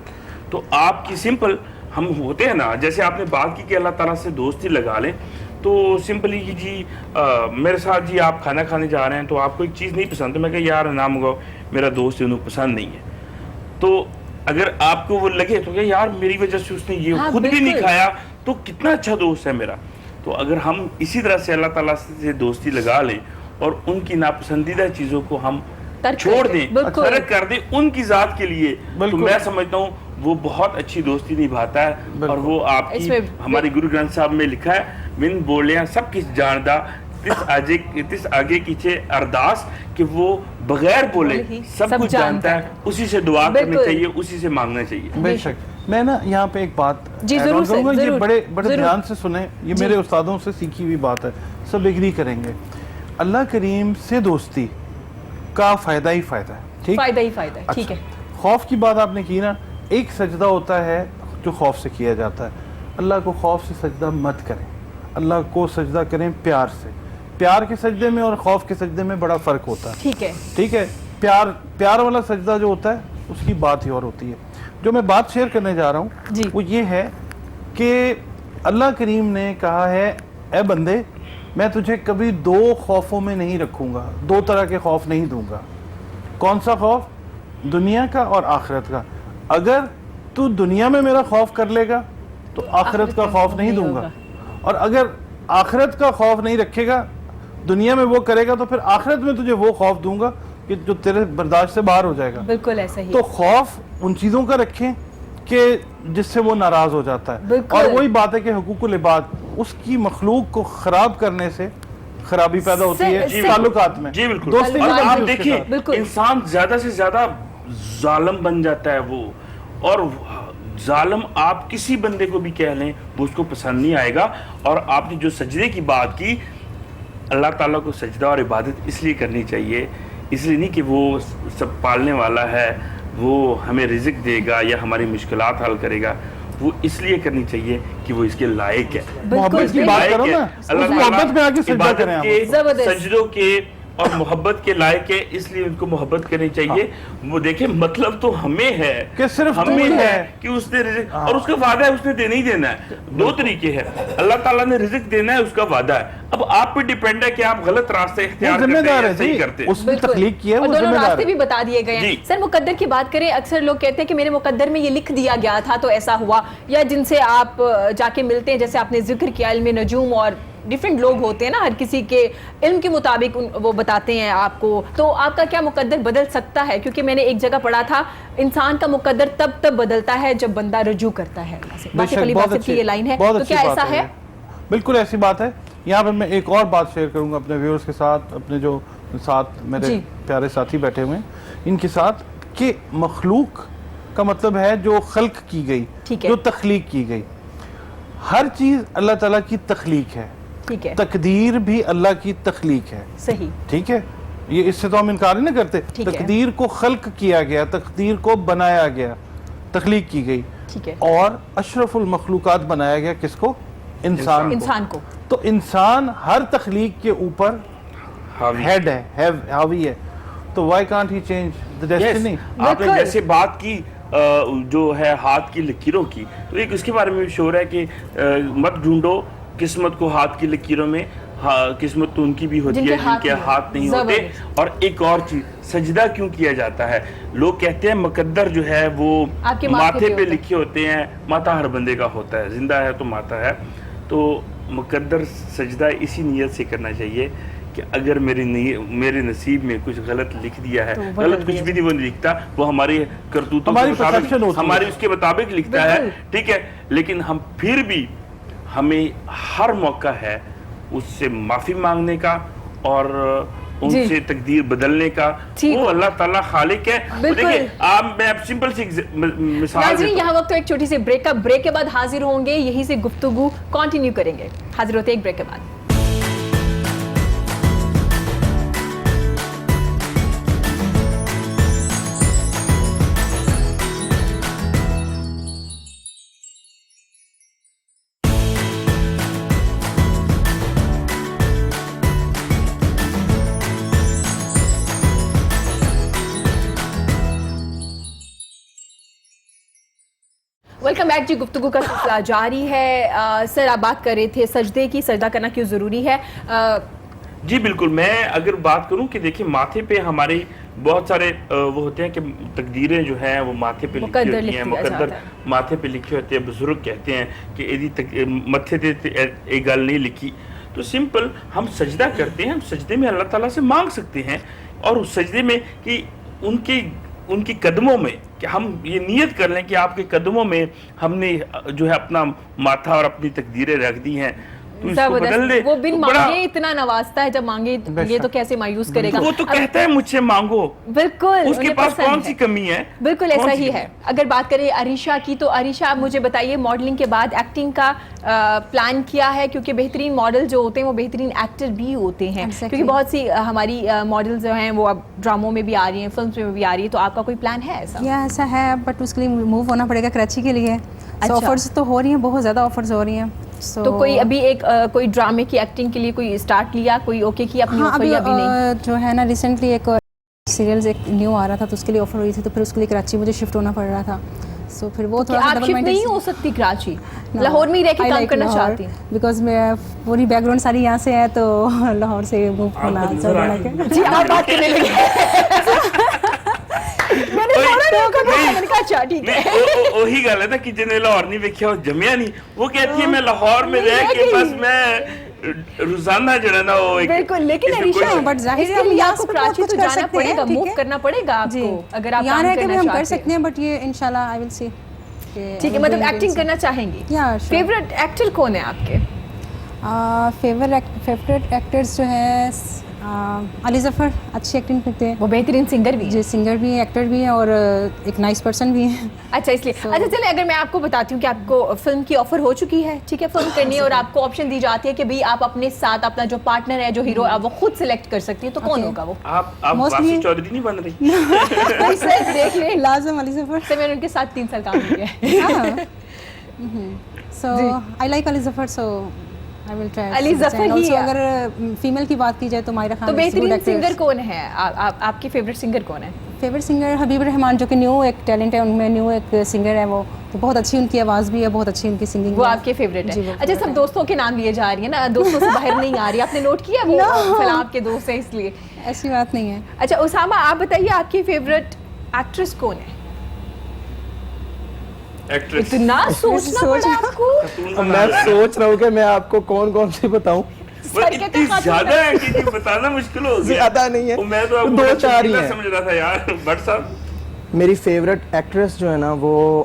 تو آپ کی سمپل ہم ہوتے ہیں نا, جیسے آپ نے بات کی کہ اللہ تعالیٰ سے دوستی لگا لیں, تو سمپلی کہ جی میرے ساتھ جی آپ کھانا کھانے جا رہے ہیں تو آپ کو ایک چیز نہیں پسند, تو میں کہ یار نہ منگاؤ, میرا دوست انہوں پسند نہیں ہے. تو اگر آپ کو وہ لگے تو کہ یار میری وجہ سے اس نے یہ ہاں, خود بھی نہیں بالکل. کھایا تو کتنا اچھا دوست ہے میرا. تو اگر ہم اسی طرح سے اللہ تعالیٰ سے دوستی لگا لیں اور ان کی ناپسندیدہ چیزوں کو ہم ترک چھوڑ کر دیں. دیں, بالکل. ترک کر دیں ان کی ذات کے لیے, تو بالکل. میں سمجھتا ہوں وہ بہت اچھی دوستی نبھاتا ہے. اور وہ آپ اس کی میں ہماری گرو گرنتھ صاحب میں لکھا ہے, من بولیاں سب کچھ جاندا تس آگے کیچے ارداس, کہ وہ بغیر بولے سب کچھ جانتا ہے, اسی سے دعا کرنی بالکل. چاہیے, اسی سے مانگنا چاہیے. بے شک. میں نا یہاں پہ ایک بات جی, add ضرور on سر, کروں گا. یہ ضرور. بڑے بڑے ضرور. دھیان سے سنیں, یہ جی. میرے استادوں سے سیکھی ہوئی بات ہے, سب ایگری کریں گے. اللہ کریم سے دوستی کا فائدہ ہی فائدہ ہے. ٹھیک, فائدہ ہی فائدہ ہے. ٹھیک ہے. خوف کی بات آپ نے کی نا, ایک سجدہ ہوتا ہے جو خوف سے کیا جاتا ہے. اللہ کو خوف سے سجدہ مت کریں, اللہ کو سجدہ کریں پیار سے. پیار کے سجدے میں اور خوف کے سجدے میں بڑا فرق ہوتا ہے. ٹھیک ہے. ٹھیک ہے, پیار والا سجدہ جو ہوتا ہے اس کی بات ہی اور ہوتی ہے. جو میں بات شیئر کرنے جا رہا ہوں جی. وہ یہ ہے کہ اللہ کریم نے کہا ہے اے بندے میں تجھے کبھی دو خوفوں میں نہیں رکھوں گا, دو طرح کے خوف نہیں دوں گا. کون سا خوف؟ دنیا کا اور آخرت کا. اگر تو دنیا میں میرا خوف کر لے گا تو آخرت کا خوف نہیں دوں گا, اور اگر آخرت کا خوف نہیں رکھے گا, دنیا میں وہ کرے گا, تو پھر آخرت میں تجھے وہ خوف دوں گا کہ جو تیرے برداشت سے باہر ہو جائے گا. بالکل ایسا ہی. تو خوف ان چیزوں کا رکھیں کہ جس سے وہ ناراض ہو جاتا ہے. بالکل. اور وہی بات ہے کہ حقوق العباد, اس کی مخلوق کو خراب کرنے سے خرابی پیدا ہوتی ہے جی تعلقات میں. جی بالکل. دوستی اور نہیں آپ بنتی اس کے دیکھیں ساتھ. بالکل. انسان زیادہ سے زیادہ ظالم بن جاتا ہے وہ, اور ظالم آپ کسی بندے کو بھی کہہ لیں وہ اس کو پسند نہیں آئے گا. اور آپ نے جو سجدے کی بات کی, اللہ تعالیٰ کو سجدہ اور عبادت اس لیے کرنی چاہیے, اس لیے نہیں کہ وہ سب پالنے والا ہے, وہ ہمیں رزق دے گا یا ہماری مشکلات حل کرے گا, وہ اس لیے کرنی چاہیے کہ وہ اس کے لائق ہے. محبت کی بات کرو نا, اس محبت میں آ کے سجدہ کریں آپ. عبادت کے, سجدوں کے اور محبت کے لائق ہے, اس لیے ان کو محبت کرنی چاہیے. وہ دیکھیں مطلب تو ہمیں ہے کہ صرف ہمیں ہے کہ اس نے رزق, اور اس کا وعدہ ہے اس نے دینا ہی دینا ہے. دو طریقے ہیں, اللہ تعالیٰ نے رزق دینا ہے, اس کا وعدہ ہے. اب آپ پہ ڈیپینڈ ہے کہ آپ غلط راستے اختیار ذمہ کرتے دار ہیں ہے یا صحیح جی, کرتے ہیں. اس نے تخلیق کی ہے, اور وہ دونوں ذمہ دار راستے بھی ہے. بتا دیے گئے ہیں. جی. سر مقدر کی بات کریں, اکثر لوگ کہتے ہیں کہ میرے مقدر میں یہ لکھ دیا گیا تھا تو ایسا ہوا, یا جن سے آپ جا کے ملتے ہیں, جیسے آپ نے ذکر کیا علم نجوم, اور ڈیفرنٹ لوگ ہوتے ہیں نا, ہر کسی کے علم کے مطابق وہ بتاتے ہیں آپ کو, تو آپ کا کیا مقدر بدل سکتا ہے؟ کیونکہ میں نے ایک جگہ پڑھا تھا انسان کا مقدر تب بدلتا ہے جب بندہ رجوع کرتا ہے اللہ سے. واصف علی واصف کی یہ لائن ہے, تو کیا ایسا ہے؟ بالکل ایسی بات ہے. یہاں پہ میں ایک اور بات شیئر کروں گا اپنے ویورز کے ساتھ, اپنے جو ساتھ میرے پیارے ساتھی بیٹھے ہوئے ہیں ان کے ساتھ, کہ مخلوق کا مطلب ہے جو خلق کی گئی, جو تخلیق کی گئی. ہر چیز اللہ تعالیٰ کی تخلیق ہے, تقدیر بھی اللہ کی تخلیق ہے. صحیح. ٹھیک ہے, یہ اس سے تو ہم انکار ہی نہ کرتے. تقدیر کو خلق کیا گیا, تقدیر کو بنایا گیا, تخلیق کی گئی, اور اشرف المخلوقات بنایا گیا کس کو؟ انسان کو. تو انسان ہر تخلیق کے اوپر ہیڈ ہے, حاوی ہے. تو why can't he change the destiny? آپ نے جیسے بات کی جو ہے ہاتھ کی لکیروں کی, تو ایک اس کے بارے میں بھی شور ہے کہ مت ڈھونڈو قسمت کو ہاتھ کی لکیروں میں, قسمت تو ان کی بھی ہوتی ہے جن کے ہاتھ نہیں ہوتے. اور ایک اور چیز, سجدہ کیوں کیا جاتا ہے؟ لوگ کہتے ہیں مقدر جو ہے وہ ماتھے پہ لکھے ہوتے ہیں, ماتھا ہر بندے کا ہوتا ہے, زندہ ہے تو ماتھا ہے. تو مقدر سجدہ اسی نیت سے کرنا چاہیے کہ اگر میرے نصیب میں کچھ غلط لکھ دیا ہے, غلط کچھ بھی نہیں وہ نہیں لکھتا, وہ ہماری کرتوتوں کے مطابق, ہماری اس کے مطابق لکھتا ہے, ٹھیک ہے, لیکن ہم پھر بھی ہمیں ہر موقع ہے اس سے معافی مانگنے کا اور ان سے تقدیر بدلنے کا. وہ اللہ تعالیٰ خالق ہے. دیکھیں میں اب سمپل سی مثال دیتا ہوں. یہاں وقت ایک چھوٹی سی بریک کے بعد حاضر ہوں گے, یہی سے گفتگو کنٹینیو کریں گے. حاضر ہوتے ایک بریک کے بعد. ویلکم بیک جی. گفتگو کا سلسلہ جاری ہے. سر آپ بات کر رہے تھے سجدے کی, سجدہ کرنا کیوں ضروری ہے. جی بالکل. میں اگر بات کروں کہ دیکھیں ماتھے پہ ہمارے بہت سارے وہ ہوتے ہیں کہ تقدیریں جو ہیں وہ ماتھے پہ لکھی ہوتی ہیں, مقدر ماتھے پہ لکھے ہوتے ہیں. بزرگ کہتے ہیں کہ ایدی متھے دے ایک گل نہیں لکھی. تو سمپل ہم سجدہ کرتے ہیں, ہم سجدے میں اللہ تعالیٰ سے مانگ سکتے ہیں, اور اس سجدے میں کہ ان کی قدموں میں کہ ہم یہ نیت کر لیں کہ آپ کے قدموں میں ہم نے جو ہے اپنا ماتھا اور اپنی تقدیریں رکھ دی ہیں, تو اس کو بدل دے. وہ بن مانگے اتنا نوازتا ہے, جب مانگے یہ تو کیسے مایوس کرے گا. وہ تو کہتا ہے مجھ سے مانگو. بالکل اس کے پاس کون سی کمی ہے. بالکل ایسا ہی ہے. اگر بات کریں عریشہ کی, تو عریشہ آپ مجھے بتائیے ماڈلنگ کے بعد ایکٹنگ کا پلان کیا ہے, کیونکہ بہترین ماڈل جو ہوتے ہیں وہ بہترین ایکٹر بھی ہوتے ہیں, کیونکہ بہت سی ہماری ماڈل جو ہیں وہ اب ڈراموں میں بھی آ رہی ہیں, فلمس میں بھی آ رہی ہے. تو آپ کا کوئی پلان ہے ایسا؟ ایسا ہے, بٹ اس کے لیے موو ہونا پڑے گا کراچی کے لیے. آفرز تو ہو رہی ہیں, بہت زیادہ آفرز ہو رہی ہیں. تو کوئی ابھی ایک کوئی ڈرامے کی ایکٹنگ کے لیے کوئی اسٹارٹ لیا, کوئی اوکے کی اپنی آفر یا ابھی نہیں؟ جو ہے نا ریسنٹلی ایک سیریلز ایک نیو آ رہا تھا, تو اس کے لیے آفر ہوئی تھی, تو پھر اس کے لیے کراچی مجھے شفٹ ہونا پڑ رہا تھا. سو پھر وہ تھوڑا آپ شفٹ نہیں ہو سکتی کراچی, لاہور میں ہی رہ کے کام کرنا چاہتی ہیں؟ بیکاز میں پوری بیک گراؤنڈ ساری یہاں سے ہے, تو لاہور سے موو ہونا ضروری. جی آپ بات کرنے لگے. وہی گل ہے نا کہ جنہیں لاہور نہیں ویکھیا وہ جمیا نہیں. وہ کہتی ہے میں لاہور میں رہ کے بس میں روزانہ جو ہے نا وہ بالکل. لیکن عریشہ بٹ ظاہر ہے کہ آپ کو کراچی تو جانا پڑے گا, موو کرنا پڑے گا آپ کو اگر آپ یہاں رہ کے بھی ہم کر سکتے ہیں, بٹ یہ انشاءاللہ آئی ول سی. ٹھیک ہے, مطلب ایکٹنگ کرنا چاہیں گی. فیوریٹ ایکٹر کون ہے آپ کے؟ فیوریٹ ایکٹرز جو ہیں علی ظفر, اچھی ایکٹنگ کرتے ہیں. وہ بہترین سنگر بھی ہیں. جی سنگر بھی ہیں, ایکٹر بھی ہیں, اور ایک نائس پرسن بھی ہیں. اچھا اس لیے. اچھا چلیں اگر میں آپ کو بتاتی ہوں کہ آپ کو فلم کی آفر ہو چکی ہے, ٹھیک ہے, فلم کرنی ہے, اور آپ کو آپشن دی جاتی ہے کہ بھئی آپ اپنے ساتھ اپنا جو پارٹنر ہے, جو ہیرو ہے, وہ خود سلیکٹ کر سکتی ہیں, تو کون ہوگا وہ؟ آپ واسی چودھری نہیں بن رہی. سر دیکھ لیں, لازم علی ظفر. سر میں نے ان کے ساتھ 3 سال کام کیا ہے. سو آئی لائک علی ظفر, سو علی ظفر ہی. اگر فیمیل کی بات کی جائے تو مائرہ خان. تو بہترین سنگر کون ہے آپ کی فیوریٹ سنگر کون ہے؟ فیوریٹ سنگر حبیب الرحمان, جو کہ نیو ایک ٹیلنٹ ہے ان میں, نیو ایک سنگر ہے وہ, تو بہت اچھی ان کی آواز بھی ہے, بہت اچھی ان کی سنگنگ. وہ آپ کے فیوریٹ ہے. اچھا سب دوستوں کے نام لیے جا رہی ہیں نا, دوستوں سے باہر نہیں آ رہی, آپ نے نوٹ کیا وہ فلاں آپ کے دوست ہیں اس لیے؟ ایسی بات نہیں ہے. اچھا اسامہ آپ بتائیے آپ کی فیوریٹ ایکٹریس کون ہے؟ اتنا سوچنا پڑا آپ کو. میں سوچ رہا ہوں کہ میں آپ کو کون کون سی بتاؤں. اتنی زیادہ ہے کہ بتانا مشکل ہو گیا. زیادہ نہیں ہے, میں تو 2-4 ہی ہیں. سمجھ رہا تھا یار. بٹ صاحب میری فیوریٹ ایکٹریس جو ہے نا وہ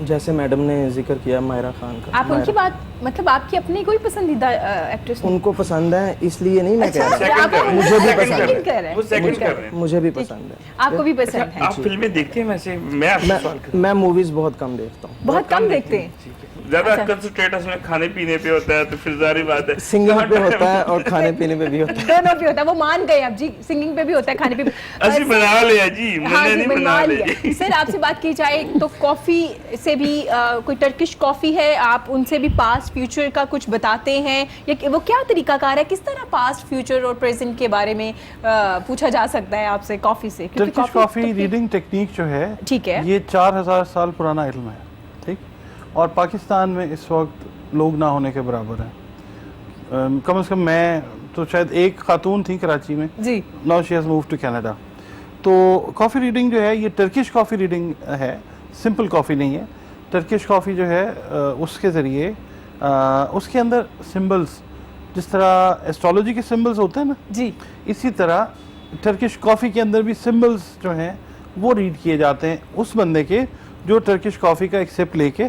جیسے میڈم نے ذکر کیا مائرہ خان کا. آپ ان کی بات مطلب آپ کی اپنی کوئی پسندیدہ ایکٹریس؟ ان کو پسند ہے اس لیے نہیں میں کہہ رہا, مجھے بھی پسند ہے. مجھے بھی پسند ہے. آپ کو بھی پسند ہے؟ آپ فلمیں دیکھتے ہیں ویسے؟ میں موویز بہت کم دیکھتا ہوں. بہت کم دیکھتے ہیں. زیادہ کنسنٹریٹ اس میں کھانے پینے پہ ہوتا ہے, تو پھر ظاہری بات ہے سنگنگ پہ ہوتا ہے اور کھانے پینے پہ بھی ہوتا ہے. دونوں پہ ہوتا ہے. وہ مان گئے اب جی, سنگنگ پہ بھی ہوتا ہے, کھانے پہ بھی. اسی بنا لیا جی, میں نے نہیں بنا لیا. سر آپ سے بات کی جائے تو کافی سے بھی کوئی ٹرکش کافی ہے, آپ ان سے بھی پاسٹ فیوچر کا کچھ بتاتے ہیں, یا وہ کیا طریقہ کار ہے, کس طرح پاسٹ فیوچر اور پریزنٹ کے بارے میں پوچھا جا سکتا ہے آپ سے کافی سے؟ ٹرکش کافی ریڈنگ ٹیکنیک جو ہے, ٹھیک ہے, یہ 4000 سال پرانا علم ہے, ٹھیک, اور پاکستان میں اس وقت لوگ نہ ہونے کے برابر ہیں. کم از کم میں تو شاید ایک خاتون تھی کراچی میں, جی, now she has moved to Canada. تو کافی ریڈنگ جو ہے یہ ٹرکش کافی ریڈنگ ہے, سمپل کافی نہیں ہے. ٹرکش کافی جو ہے اس کے ذریعے اس کے اندر سمبلز, جس طرح ایسٹرالوجی کے سمبلز ہوتے ہیں نا, جی, اسی طرح ٹرکش کافی کے اندر بھی سمبلز جو ہیں وہ ریڈ کیے جاتے ہیں اس بندے کے جو ٹرکش کافی کا ایک سپ لے کے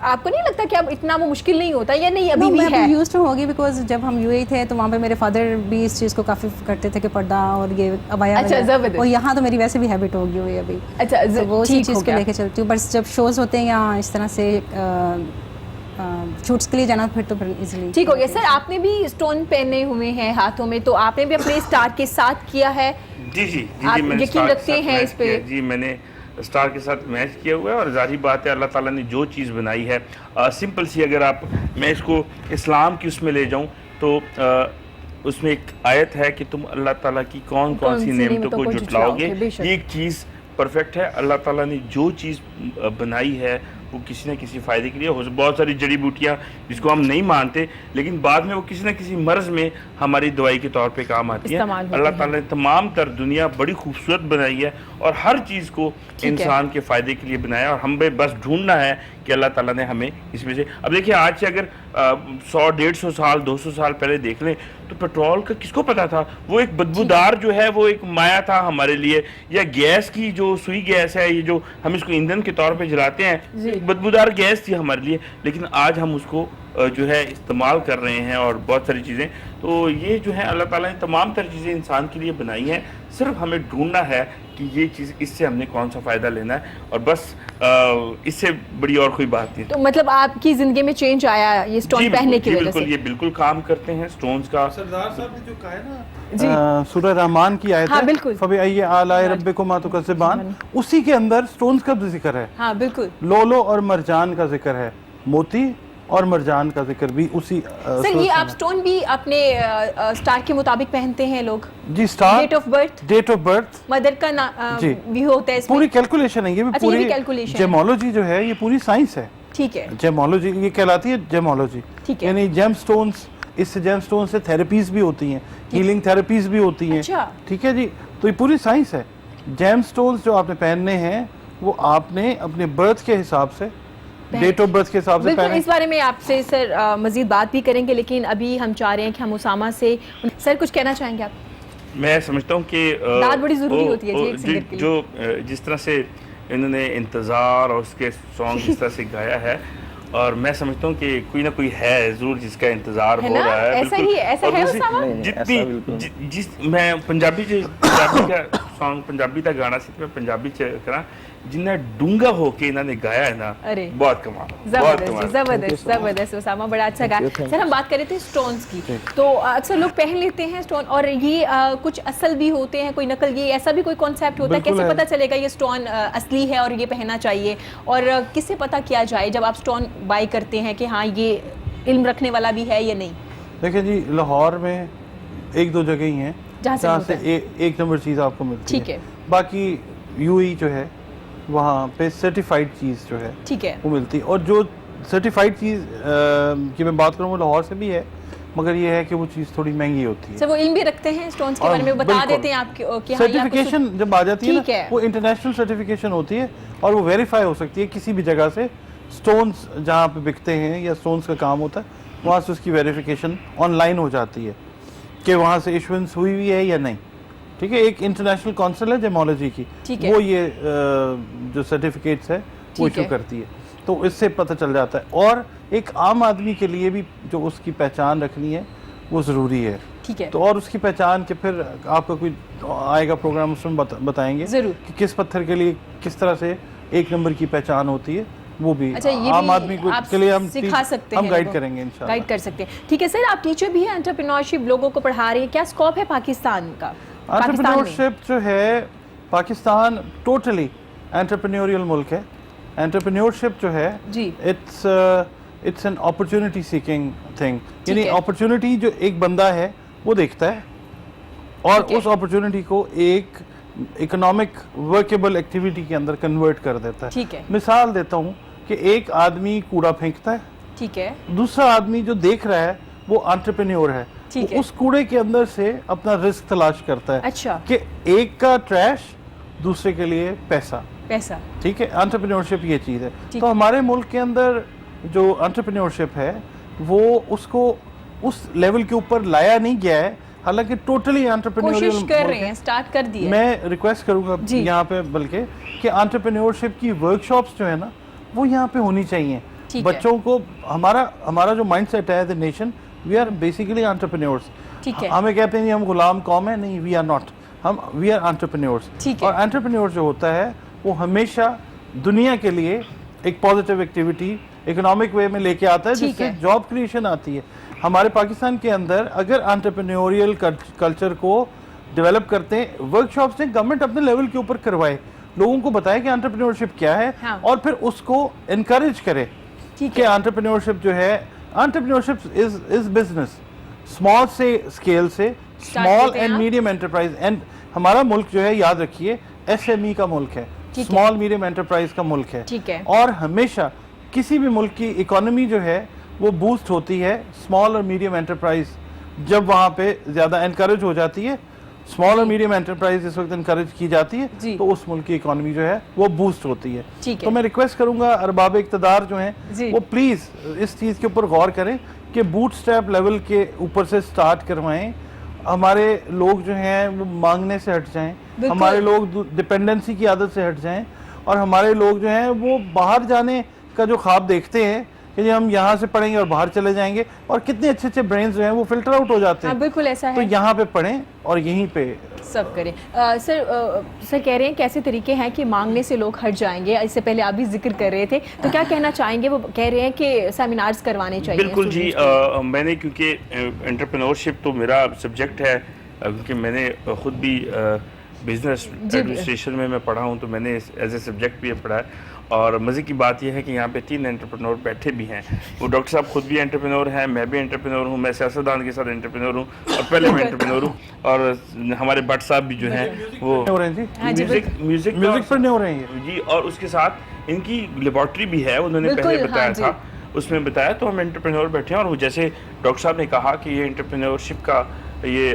آپ کو نہیں لگتا کہ اب اتنا وہ مشکل نہیں ہوتا یا نہیں ابھی بھی میں ہے؟ یوز ٹو ہوگی بیکاز جب ہم یو اے تھے تو وہاں پہ میرے فادر بھی اس چیز کو کافی کرتے تھے کہ پردہ اور یہ ابایا اچھا، وغیرہ، زبردست۔ اور یہاں تو میری ویسے بھی ہیبٹ ہوگی ہوئی ابھی، اچھا تو وہ اسی ٹھیک چیز ہو کو گیا۔ لے کے چلتی ہوں، بس جب شوز ہوتے ہیں یا اس طرح سے شوٹس کے لیے جانا پھر ایزیلی ٹھیک ہو گیا۔ سر آپ نے بھی اسٹون پہنے ہوئے ہیں ہاتھوں میں، تو آپ نے بھی اپنے اسٹار کے ساتھ کیا ہے؟ جی آپ میں نے یقین اسٹار کے رکھتے ساتھ ہیں میچ اس پہ؟ کیا ہے۔ جی میں نے اسٹار کے ساتھ میچ کیا ہوا ہے، اور ظاہری بات ہے اللہ تعالیٰ نے جو چیز بنائی ہے سمپل سی، اگر آپ میں اس کو اسلام کی اس میں لے جاؤں تو اس میں ایک آیت ہے کہ تم اللہ تعالیٰ کی کون سی نعمتوں کو جھٹلاؤ گے، یہ ایک چیز پرفیکٹ ہے۔ اللہ تعالیٰ نے جو چیز بنائی ہے وہ کسی نہ کسی فائدے کے لیے، بہت ساری جڑی بوٹیاں جس کو ہم نہیں مانتے لیکن بعد میں وہ کسی نہ کسی مرض میں ہماری دوائی کے طور پہ کام آتی ہیں۔ اللہ تعالیٰ نے تمام تر دنیا بڑی خوبصورت بنائی ہے اور ہر چیز کو انسان کے فائدے کے لیے بنایا، اور ہم بس ڈھونڈنا ہے کہ اللہ تعالیٰ نے ہمیں اس میں سے، اب دیکھیں آج سے اگر 100-150 سال 200 سال پہلے دیکھ لیں تو پیٹرول کا کس کو پتا تھا؟ وہ ایک بدبودار جو ہے وہ ایک مایا تھا ہمارے لیے، یا گیس کی جو سوئی گیس ہے، یہ جو ہم اس کو ایندھن کے طور پہ جلاتے ہیں، ایک بدبودار گیس تھی ہمارے لیے، لیکن آج ہم اس کو جو ہے استعمال کر رہے ہیں اور بہت ساری چیزیں۔ تو یہ جو ہے اللہ تعالیٰ نے تمام تر چیزیں انسان کے لیے بنائی ہیں، صرف ہمیں ڈھونڈنا ہے کہ یہ چیز اس سے ہم نے کون سا فائدہ لینا ہے، اور بس اس سے بڑی اور کوئی بات نہیں۔ تو مطلب آپ کی زندگی میں چینج آیا یہ اسٹون پہننے کی وجہ سے؟ یہ بالکل کام کرتے ہیں اسٹونز کا۔ سردار صاحب نے جو کہا ہے نا سورہ رحمان کی آیت ہے فَبِأَيِّ آلَاءِ رَبِّكُمَا تُكَذِّبَانِ، اسی کے اندر اسٹونز کا ذکر ہے، ہاں بالکل، لولو اور مرجان کا ذکر ہے، موتی اور مرجان کا ذکر بھی اسی۔ سر یہ آپ اسٹون بھی اپنے اسٹار کے مطابق پہنتے ہیں لوگ؟ جی star, date of birth, mother کا بھی ہوتا ہے اس میں؟ پوری کیلکولیشن ہے، یہ بھی پوری جیمولوجی جو ہے یہ پوری سائنس ہے۔ ٹھیک ہے، جیمولوجی یہ کہلاتی ہے جیمولوجی، یعنی جیم سٹونز، اس سے جیم سٹون سے تھیراپیز بھی ہوتی ہیں، ہیلنگ تھیراپیز بھی ہوتی ہیں، ٹھیک ہے جی۔ تو یہ پوری سائنس ہے۔ جیم سٹونز جو آپ نے پہننے ہیں وہ آپ نے اپنے برتھ کے حساب سے، ڈیٹ آف برتھ کے حساب سے پہنے۔ اس بارے میں آپ سے سر مزید بات بھی کریں گے، لیکن ابھی ہم چاہ رہے ہیں کہ ہم اسامہ سے، سر کچھ کہنا چاہیں گے آپ؟ میں سمجھتا ہوں کہ داد بڑی ضروری ہوتی ہے ایک سنگر کے لیے، جو جس طرح سے انہوں نے انتظار اور اس کے سانگ اس طرح سے گایا ہے، اور میں سمجھتا ہوں کہ کوئی نہ کوئی ہے ضرور جس کا انتظار ہو رہا ہے۔ ایسا ہی ایسا ہے اسامہ؟ جس میں پنجابی کا سانگ، پنجابی کا گانا سی میں پنجابی کرا جنہیں ڈونگا ہو کے انہوں نے گایا ہے نا، بہت کمال، زبردست اسامہ، بڑا اچھا گایا۔ سر ہم بات کر رہے تھے اسٹونز کی، تو اکثر لوگ پہن لیتے ہیں اسٹون، اور یہ کچھ اصل بھی ہوتے ہیں، کوئی نقل، یہ ایسا بھی کوئی کانسیپٹ ہوتا ہے؟ کیسے پتہ چلے گا یہ اسٹون اصلی ہے اور یہ پہننا چاہیے، اور کس سے پتہ کیا جائے جب آپ اسٹون بائی کرتے ہیں کہ ہاں یہ علم رکھنے والا بھی ہے یا نہیں؟ دیکھیں جی لاہور میں ایک دو جگہ ہی ہیں جہاں سے ایک نمبر چیز آپ کو ملتی ہے، باقی یو ای جو ہے وہاں پہ سرٹیفائیڈ چیز جو ہے وہ ملتی ہے، اور جو سرٹیفائیڈ چیز کی میں بات کروں وہ لاہور سے بھی ہے، مگر یہ ہے کہ وہ چیز تھوڑی مہنگی ہوتی ہے۔ سر وہ علم بھی رکھتے ہیں اسٹونز کے بارے میں، بتا دیتے ہیں آپ کہ سرٹیفیکیشن جب آ جاتی ہے نا وہ انٹرنیشنل سرٹیفیکیشن ہوتی ہے، اور وہ ویریفائی ہو سکتی ہے کسی بھی جگہ سے، سٹونز جہاں پہ بکتے ہیں یا سٹونز کا کام ہوتا ہے وہاں سے اس کی ویریفیکیشن آن لائن ہو جاتی ہے کہ وہاں سے ایشوینس ہوئی ہے یا نہیں، ٹھیک ہے۔ ایک انٹرنیشنل کونسل ہے جیمولوجی کی، وہ یہ جو سرٹیفکیٹس ہے وہ ایشو کرتی ہے، تو اس سے پتہ چل جاتا ہے، اور ایک عام آدمی کے لیے بھی جو اس کی پہچان رکھنی ہے وہ ضروری ہے، تو اور اس کی پہچان کے پھر آپ کا کوئی آئے گا پروگرام اس میں بتائیں گے کہ کس پتھر کے لیے کس طرح سے ایک نمبر کی پہچان ہوتی ہے، وہ بھی عام آدمی کے لیے ہم گائیڈ کریں گے انشاءاللہ، گائیڈ کر سکتے ہیں۔ ٹھیک ہے سر، آپ ٹیچر بھی ہیں، انٹرپرینورشپ لوگوں کو پڑھا رہے ہیں، کیا اسکوپ ہے پاکستان کا؟ انٹرپرینورشپ جو ہے پاکستان ٹوٹلی انٹرپرینوریل ملک ہے۔ انٹرپرینورشپ جو ہے it's an opportunity seeking thing, یعنی اپرچونٹی جو ایک بندہ ہے وہ دیکھتا ہے اور اس اپرچونٹی کو ایک اکنامک ورکیبل ایکٹیویٹی کے اندر کنورٹ کر دیتا ہے۔ مثال دیتا ہوں کہ ایک آدمی کوڑا پھینکتا ہے، ٹھیک ہے، دوسرا آدمی جو دیکھ رہا ہے وہ انٹرپرینور ہے، اس کوڑے کے اندر سے اپنا رزق تلاش کرتا ہے کہ ایک کا ٹریش دوسرے کے لیے پیسہ، ٹھیک ہے۔ انٹرپرینورشپ یہ چیز ہے۔ تو ہمارے ملک کے اندر جو انٹرپرینورشپ ہے وہ اس کو اس لیول کے اوپر لایا نہیں گیا ہے، حالانکہ ٹوٹلی انٹرپرینوریل کوشش کر رہے ہیں، سٹارٹ کر دی ہے۔ میں ریکویسٹ کروں گا یہاں پہ بلکہ کہ انٹرپرینورشپ کی ورک شاپس جو ہے نا وہ یہاں پہ ہونی چاہیے، ٹھیک ہے۔ بچوں کو ہمارا جو مائنڈ سیٹ ہے as a nation, we are basically entrepreneurs. ٹھیک ہے۔ ہمیں کہتے ہیں ہم غلام قوم ہیں، نہیں، we are not, we are entrepreneurs. ٹھیک ہے۔ اور انٹرپرینیور جو ہوتا ہے وہ ہمیشہ دنیا کے لیے ایک پازیٹیو ایکٹیویٹی اکنامک وے میں لے کے آتا ہے، جس سے جاب کریشن آتی ہے. ہمارے پاکستان کے اندر اگر انٹرپرینیوریل کلچر کو ڈیولپ کرتے ہیں، ورک شاپس نے گورنمنٹ اپنے لیول کے اوپر کروائے، لوگوں کو بتائے کہ انٹرپرینیورشپ کیا ہے، اور پھر اس کو انکریج کرے کہ انٹرپرینیورشپ جو ہے، انٹرپرینیورشپ از بزنس، اسمال سے اسکیل سے، small and medium enterprise. And ہمارا ملک جو ہے، یاد رکھیے، ایس ایم ای کا ملک ہے، اسمال میڈیم انٹرپرائز کا ملک ہے. اور ہمیشہ کسی بھی ملک کی اکانومی جو ہے وہ بوسٹ ہوتی ہے اسمال اور میڈیم انٹرپرائز جب وہاں پہ زیادہ انکریج ہو جاتی ہے. اسمال اور میڈیم انٹرپرائز اس وقت انکریج کی جاتی ہے تو اس ملک کی اکانومی جو ہے وہ بوسٹ ہوتی ہے. تو میں ریکویسٹ کروں گا ارباب اقتدار جو ہیں وہ پلیز اس چیز کے اوپر غور کریں کہ بوٹ سٹریپ لیول کے اوپر سے سٹارٹ کروائیں. ہمارے لوگ جو ہیں وہ مانگنے سے ہٹ جائیں، ہمارے لوگ ڈپینڈنسی کی عادت سے ہٹ جائیں، اور ہمارے لوگ جو ہیں وہ باہر جانے کا جو خواب دیکھتے ہیں کہ ہم یہاں سے پڑھیں گے اور باہر چلے جائیں گے، اور کتنے اچھے اچھے برینز جو ہیں وہ فلٹر آؤٹ ہو جاتے ہیں. بالکل ایسا ہے. تو یہاں پہ پڑھیں اور یہیں پہ سب کریں. سر کہہ رہے ہیں کیسے طریقے ہیں کہ مانگنے سے لوگ ہٹ جائیں گے، اس سے پہلے آپ بھی ذکر کر رہے تھے، تو کیا کہنا چاہیں گے؟ وہ کہہ رہے ہیں کہ سیمینارز کروانے چاہیے. بالکل جی، میں نے کیونکہ انٹرپرینورشپ تو میرا سبجیکٹ ہے، کیونکہ میں نے خود بھی بزنس ایڈمنسٹریشن میں پڑھا ہوں، تو میں نے ایز اے سبجیکٹ بھی یہ پڑھا ہے. اور مزے کی بات یہ ہے کہ یہاں پہ 3 انٹرپرینور بیٹھے بھی ہیں. وہ ڈاکٹر صاحب خود بھی انٹرپرینور ہیں، میں بھی انٹرپرینور ہوں، میں سیاستدان کے ساتھ انٹرپرینور ہوں، اور پہلے میں انٹرپرینور ہوں. اور ہمارے بٹ صاحب بھی جو ہیں وہ میوزک پر نہیں ہو رہے ہیں جی، اور اس کے ساتھ ان کی لیبارٹری بھی ہے، انہوں نے پہلے بتایا تھا، اس میں بتایا. تو ہم انٹرپرینور بیٹھے ہیں، اور جیسے ڈاکٹر صاحب نے کہا کہ یہ انٹرپرینورشپ کا یہ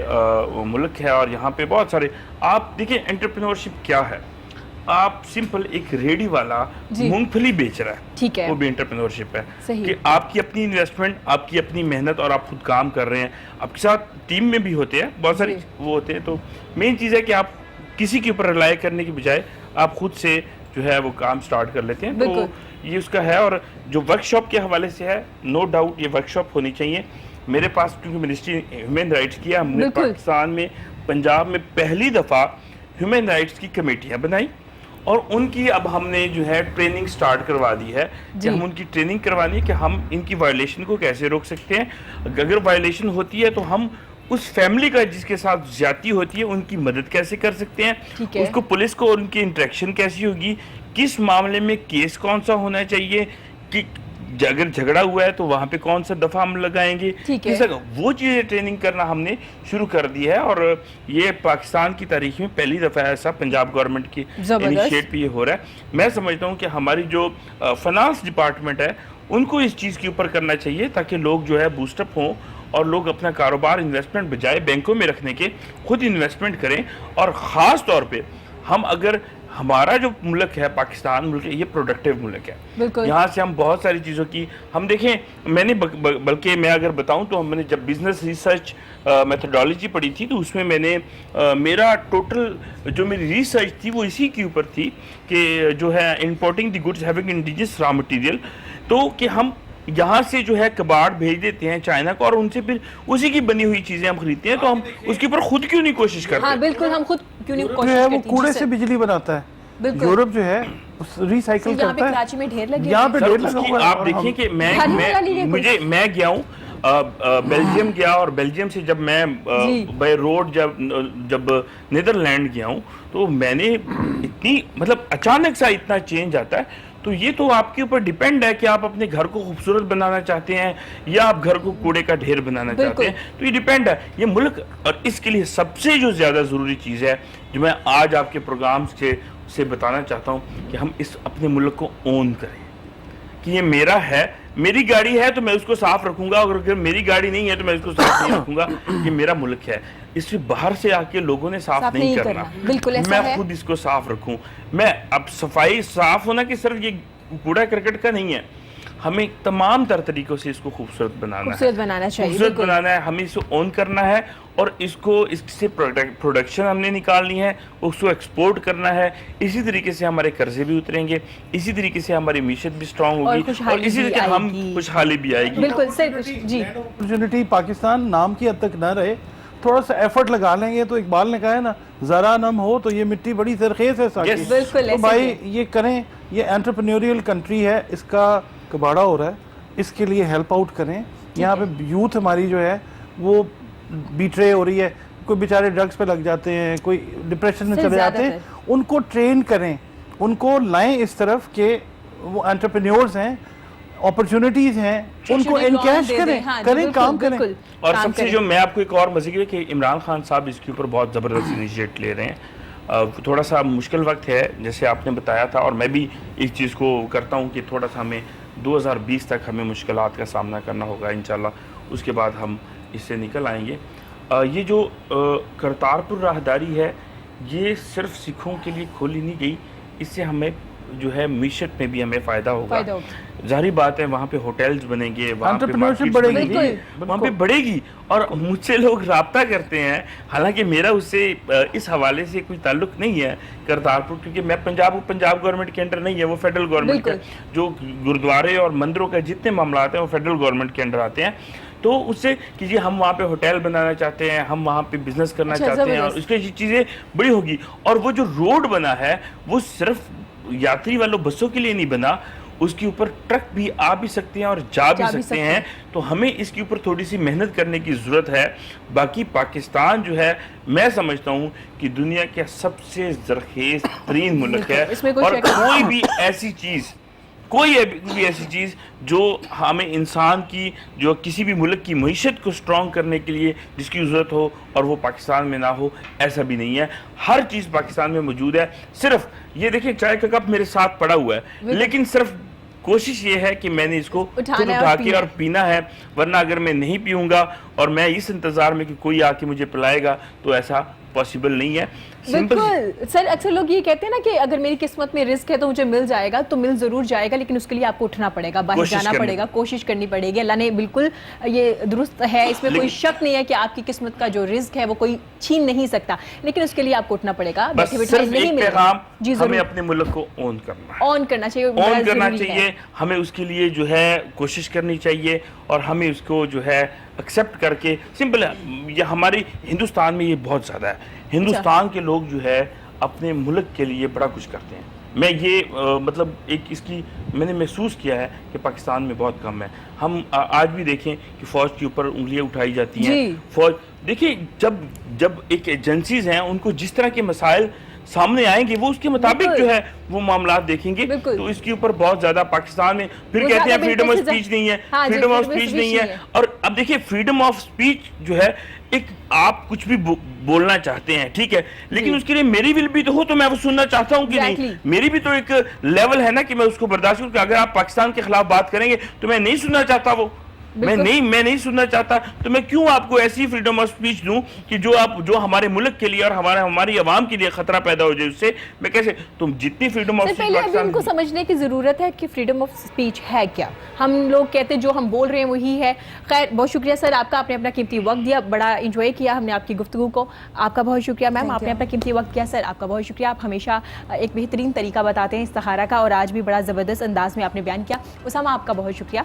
ملک ہے، اور یہاں پہ بہت سارے، آپ دیکھیں انٹرپرینورشپ کیا ہے. آپ سمپل ایک ریڈی والا مونگ پھلی بیچ رہا ہے، وہ بھی انٹرپرینورشپ ہے کہ آپ کی اپنی انویسٹمنٹ، آپ کی اپنی محنت، اور آپ خود کام کر رہے ہیں. آپ کے ساتھ ٹیم میں بھی ہوتے ہیں، بہت ساری وہ ہوتے ہیں. تو مین چیز ہے کہ آپ کسی کے اوپر ریلائی کرنے کی بجائے آپ خود سے جو ہے وہ کام سٹارٹ کر لیتے ہیں. تو یہ اس کا ہے. اور جو ورک شاپ کے حوالے سے ہے، نو ڈاؤٹ یہ ورک شاپ ہونی چاہیے. میرے پاس کیونکہ منسٹری ہیومن رائٹس کی ہے، ہم نے پاکستان میں پنجاب میں پہلی دفعہ ہیومن رائٹس کی کمیٹیاں بنائی، اور ان کی اب ہم نے جو ہے ٹریننگ سٹارٹ کروا دی ہے کہ ہم ان کی ٹریننگ کروانی ہے کہ ہم ان کی وائلیشن کو کیسے روک سکتے ہیں. اگر وائلیشن ہوتی ہے تو ہم اس فیملی کا جس کے ساتھ زیادتی ہوتی ہے ان کی مدد کیسے کر سکتے ہیں، اس کو پولیس کو ان کی انٹریکشن کیسی ہوگی، کس معاملے میں کیس کون سا ہونا چاہیے، کہ اگر جھگڑا ہوا ہے تو وہاں پہ کون سا دفعہ ہم لگائیں گے، وہ چیزیں ٹریننگ کرنا ہم نے شروع کر دی ہے. اور یہ پاکستان کی تاریخ میں پہلی دفعہ ایسا پنجاب گورنمنٹ کی انیشیٹ پہ یہ ہو رہا ہے. میں سمجھتا ہوں کہ ہماری جو فنانس ڈپارٹمنٹ ہے ان کو اس چیز کے اوپر کرنا چاہیے، تاکہ لوگ جو ہے بوسٹ اپ ہوں، اور لوگ اپنا کاروبار انویسٹمنٹ بجائے بینکوں میں رکھنے کے خود انویسٹمنٹ کریں. اور خاص طور پہ ہم اگر ہمارا جو ملک ہے پاکستان ملک ہے، یہ پروڈکٹیو ملک ہے. یہاں سے ہم بہت ساری چیزوں کی ہم دیکھیں، میں نے بلکہ میں اگر بتاؤں تو ہم نے جب بزنس ریسرچ میتھڈالوجی پڑھی تھی تو اس میں میں نے میرا ٹوٹل جو میری ریسرچ تھی وہ اسی کے اوپر تھی کہ جو ہے امپورٹنگ دی گڈس ہیونگ انڈیجس را مٹیریل. تو کہ ہم یہاں سے جو ہے کباڑ بھیج دیتے ہیں چائنا کو، اور ان سے پھر اسی کی بنی ہوئی چیزیں ہم خریدتے ہیں. تو ہم اس کے اوپر خود کیوں نہیں کوشش کرتے؟ ہاں بالکل، ہم خود کیوں نہیں کوشش کرتے؟ کرتے؟ وہ کوڑے سے بجلی بناتا ہے، یورپ جو ہے ریسائیکل کرتا ہے. کراچی میں ڈھیر لگے، یہاں پہ ڈھیر لگا ہوا ہے. آپ دیکھیں کہ میں گیا ہوں بیلجیم گیا، اور بیلجیم سے جب میں بائی روڈ جب نیدرلینڈ گیا ہوں تو میں نے اتنی مطلب اچانک سا اتنا چینج آتا ہے. تو یہ تو آپ کے اوپر ڈیپینڈ ہے کہ آپ اپنے گھر کو خوبصورت بنانا چاہتے ہیں یا آپ گھر کو کوڑے کا ڈھیر بنانا چاہتے ہیں. تو یہ ڈیپینڈ ہے یہ ملک. اور اس کے لیے سب سے جو زیادہ ضروری چیز ہے جو میں آج آپ کے پروگرام سے بتانا چاہتا ہوں کہ ہم اس اپنے ملک کو اون کریں کہ یہ میرا ہے. میری گاڑی ہے تو میں اس کو صاف رکھوں گا، اور اگر میری گاڑی نہیں ہے تو میں اس کو صاف نہیں رکھوں گا. یہ میرا ملک ہے، اس سے باہر سے آ کے لوگوں نے صاف نہیں کرنا. میں خود اس کو صاف رکھوں. میں اب صفائی صاف ہونا کہ صرف یہ کوڑا کرکٹ کا نہیں ہے. ہمیں تمام تر طریقوں سے اس کو خوبصورت بنانا ہے، خوبصورت بنانا چاہیے، خوبصورت بالکل۔ بنانا ہے، ہمیں اسے اون کرنا ہے اور اس کو اس سے پروڈکشن ہم نے نکالنی ہے، اس کو ایکسپورٹ کرنا ہے، اسی طریقے سے ہمارے قرضے بھی اتریں گے، اسی طریقے سے ہماری معیشت بھی اسٹرانگ اور ہوگی اور خوشحالی اسی بھی طریقے آئے ہم گی۔ خوشحالی بھی آئے گی۔ بالکل سر جی اپرچونٹی پاکستان نام کی حد تک نہ رہے، تھوڑا سا ایفرٹ لگا لیں گے تو اقبال نے کہا ہے نا ذرا نم ہو تو یہ مٹی بڑی زرخیز ہے ساقی۔ Yes. بالکل تو ایسے بھائی ہی یہ کریں، یہ انٹرپرینیوریل کنٹری ہے، اس کا کباڑا ہو رہا ہے، اس کے لیے ہیلپ آؤٹ کریں۔ یہاں پہ یوتھ ہماری جو ہے وہ بیٹرے ہو رہی ہے، کوئی بیچارے ڈرگز پہ لگ جاتے ہیں، کوئی ڈپریشن میں صرف چلے زیادہ جاتے ہیں، ان کو ٹرین کریں، ان کو لائیں اس طرف کہ وہ انٹرپرینیورز ہیں، اپرچونٹیز ہیں، ان کو چھوٹی انکیش loan دے دیں، کریں، ہاں جی، کریں، بالکل، کام کریں۔ بالکل، اور کام سب سے کریں۔ جو میں آپ کو ایک اور مزے کی ہے کہ عمران خان صاحب اس کے اوپر بہت زبردست انیشیٹ لے رہے ہیں۔ تھوڑا سا مشکل وقت ہے جیسے آپ نے بتایا تھا، اور میں بھی اس چیز کو کرتا ہوں کہ تھوڑا سا ہمیں 2020 تک ہمیں مشکلات کا سامنا کرنا ہوگا انشاءاللہ، اس کے بعد ہم اس سے نکل آئیں گے۔ یہ جو کرتارپور راہداری ہے یہ صرف سکھوں کے لیے کھولی نہیں گئی، اس سے ہمیں جو ہے معیشت میں بھی ہمیں فائدہ ہوگا۔ ظاہری بات ہے وہاں پہ ہوٹلز بنیں گے، وہاں پہ Entrepreneurship markets بڑھے گی، بنیں گے، بالکل، وہاں پہ بڑھے گی، اور مجھ سے لوگ رابطہ کرتے ہیں، حالانکہ میرا اس سے اس حوالے سے کوئی تعلق نہیں ہے کرتارپور، کیونکہ میں پنجاب گورنمنٹ کے انڈر نہیں ہے، وہ فیڈرل گورنمنٹ کا، جو گردوارے اور مندروں کا جتنے معاملات ہیں وہ فیڈرل گورنمنٹ کے انڈر آتے ہیں۔ تو اس سے کہ جی ہم وہاں پہ ہوٹل بنانا چاہتے ہیں، ہم وہاں پہ بزنس کرنا چاہتے ہیں، اور اس کے چیزیں بڑی ہوگی۔ اور وہ جو روڈ بنا ہے وہ صرف یاتری والوں بسوں کے لیے نہیں بنا، اس کے اوپر ٹرک بھی آ بھی سکتے ہیں اور جا بھی سکتے ہیں، تو ہمیں اس کے اوپر تھوڑی سی محنت کرنے کی ضرورت ہے۔ باقی پاکستان جو ہے میں سمجھتا ہوں کہ دنیا کا سب سے زرخیز ترین ملک ہے، اور کوئی بھی ایسی چیز جو ہمیں انسان کی، جو کسی بھی ملک کی معیشت کو سٹرونگ کرنے کے لیے جس کی ضرورت ہو اور وہ پاکستان میں نہ ہو، ایسا بھی نہیں ہے۔ ہر چیز پاکستان میں موجود ہے۔ صرف یہ دیکھیں چائے کا کپ میرے ساتھ پڑا ہوا ہے، لیکن صرف کوشش یہ ہے کہ میں نے اس کو خود اٹھا کے اور پینا ہے، ورنہ اگر میں نہیں پیوں گا اور میں اس انتظار میں کہ کوئی آ کے مجھے پلائے گا تو ایسا پاسبل نہیں ہے۔ بالکل سر، اکثر لوگ یہ کہتے ہیں نا کہ اگر میری قسمت میں رزق ہے تو مجھے مل جائے گا، تو مل ضرور جائے گا، لیکن اس کے لیے آپ کو اٹھنا پڑے گا، باہر جانا پڑے گا، کوشش کرنی پڑے گی۔ اللہ نے بالکل یہ درست ہے، اس میں کوئی شک نہیں ہے کہ آپ کی قسمت کا جو رزق ہے وہ کوئی چھین نہیں سکتا، لیکن اس کے لیے آپ کو اٹھنا پڑے گا۔ بس صرف ایک پیغام، ہمیں اپنے ملک کو اون کرنا ہے، اون کرنا چاہیے، اون کرنا چاہیے، ہمیں اس کے لیے جو ہے کوشش کرنی چاہیے، اور ہمیں اس کو جو ہے ایکسیپٹ کر کے، سمپل ہے یہ ہماری ہندوستان میں یہ بہت زیادہ ہے، ہندوستان کے لوگ جو ہے اپنے ملک کے لیے بڑا کچھ کرتے ہیں۔ میں یہ مطلب ایک اس کی میں نے محسوس کیا ہے کہ پاکستان میں بہت کم ہے۔ ہم آج بھی دیکھیں کہ فوج کے اوپر انگلیاں اٹھائی جاتی ہیں، فوج دیکھیں جب ایک ایجنسیز ہیں ان کو جس طرح کے مسائل سامنے آئیں گے وہ اس کے مطابق جو ہے وہ معاملات دیکھیں گے، تو اس کے اوپر بہت زیادہ پاکستان میں پھر کہتے ہیں فریڈم آف سپیچ نہیں ہے، فریڈم آف سپیچ نہیں ہے۔ اور اب دیکھیں فریڈم آف سپیچ جو ہے، ایک آپ کچھ بھی بولنا چاہتے ہیں، ٹھیک ہے، لیکن اس کے لیے میری ول بھی تو ہو، تو میں وہ سننا چاہتا ہوں کہ نہیں، میری بھی تو ایک لیول ہے نا کہ میں اس کو برداشت کروں، کہ اگر آپ پاکستان کے خلاف بات کریں گے تو میں نہیں سننا چاہتا، وہ میں نہیں سننا چاہتا، تو میں کیوں آپ کو ایسی فریڈم آف سپیچ دوں کہ جو ہمارے ملک کے لیے اور ہماری عوام کے لیے خطرہ پیدا ہو جائے، اس سے میں کیسے؟ تم جتنی فریڈم آف سپیچ پہلے ابھی ان کو سمجھنے کی ضرورت ہے کہ فریڈم آف سپیچ ہے کیا۔ ہم لوگ کہتے ہیں جو ہم بول رہے ہیں وہی ہے۔ خیر، بہت شکریہ سر آپ کا، آپ نے اپنا قیمتی وقت دیا، بڑا انجوائے کیا ہم نے آپ کی گفتگو کو، آپ کا بہت شکریہ میم، آپ نے اپنا قیمتی وقت دیا۔ سر آپ کا بہت شکریہ، آپ ہمیشہ ایک بہترین طریقہ بتاتے ہیں استخارہ کا، اور آج بھی بڑا زبردست انداز میں آپ نے بیان کیا۔ اسامہ آپ کا بہت شکریہ۔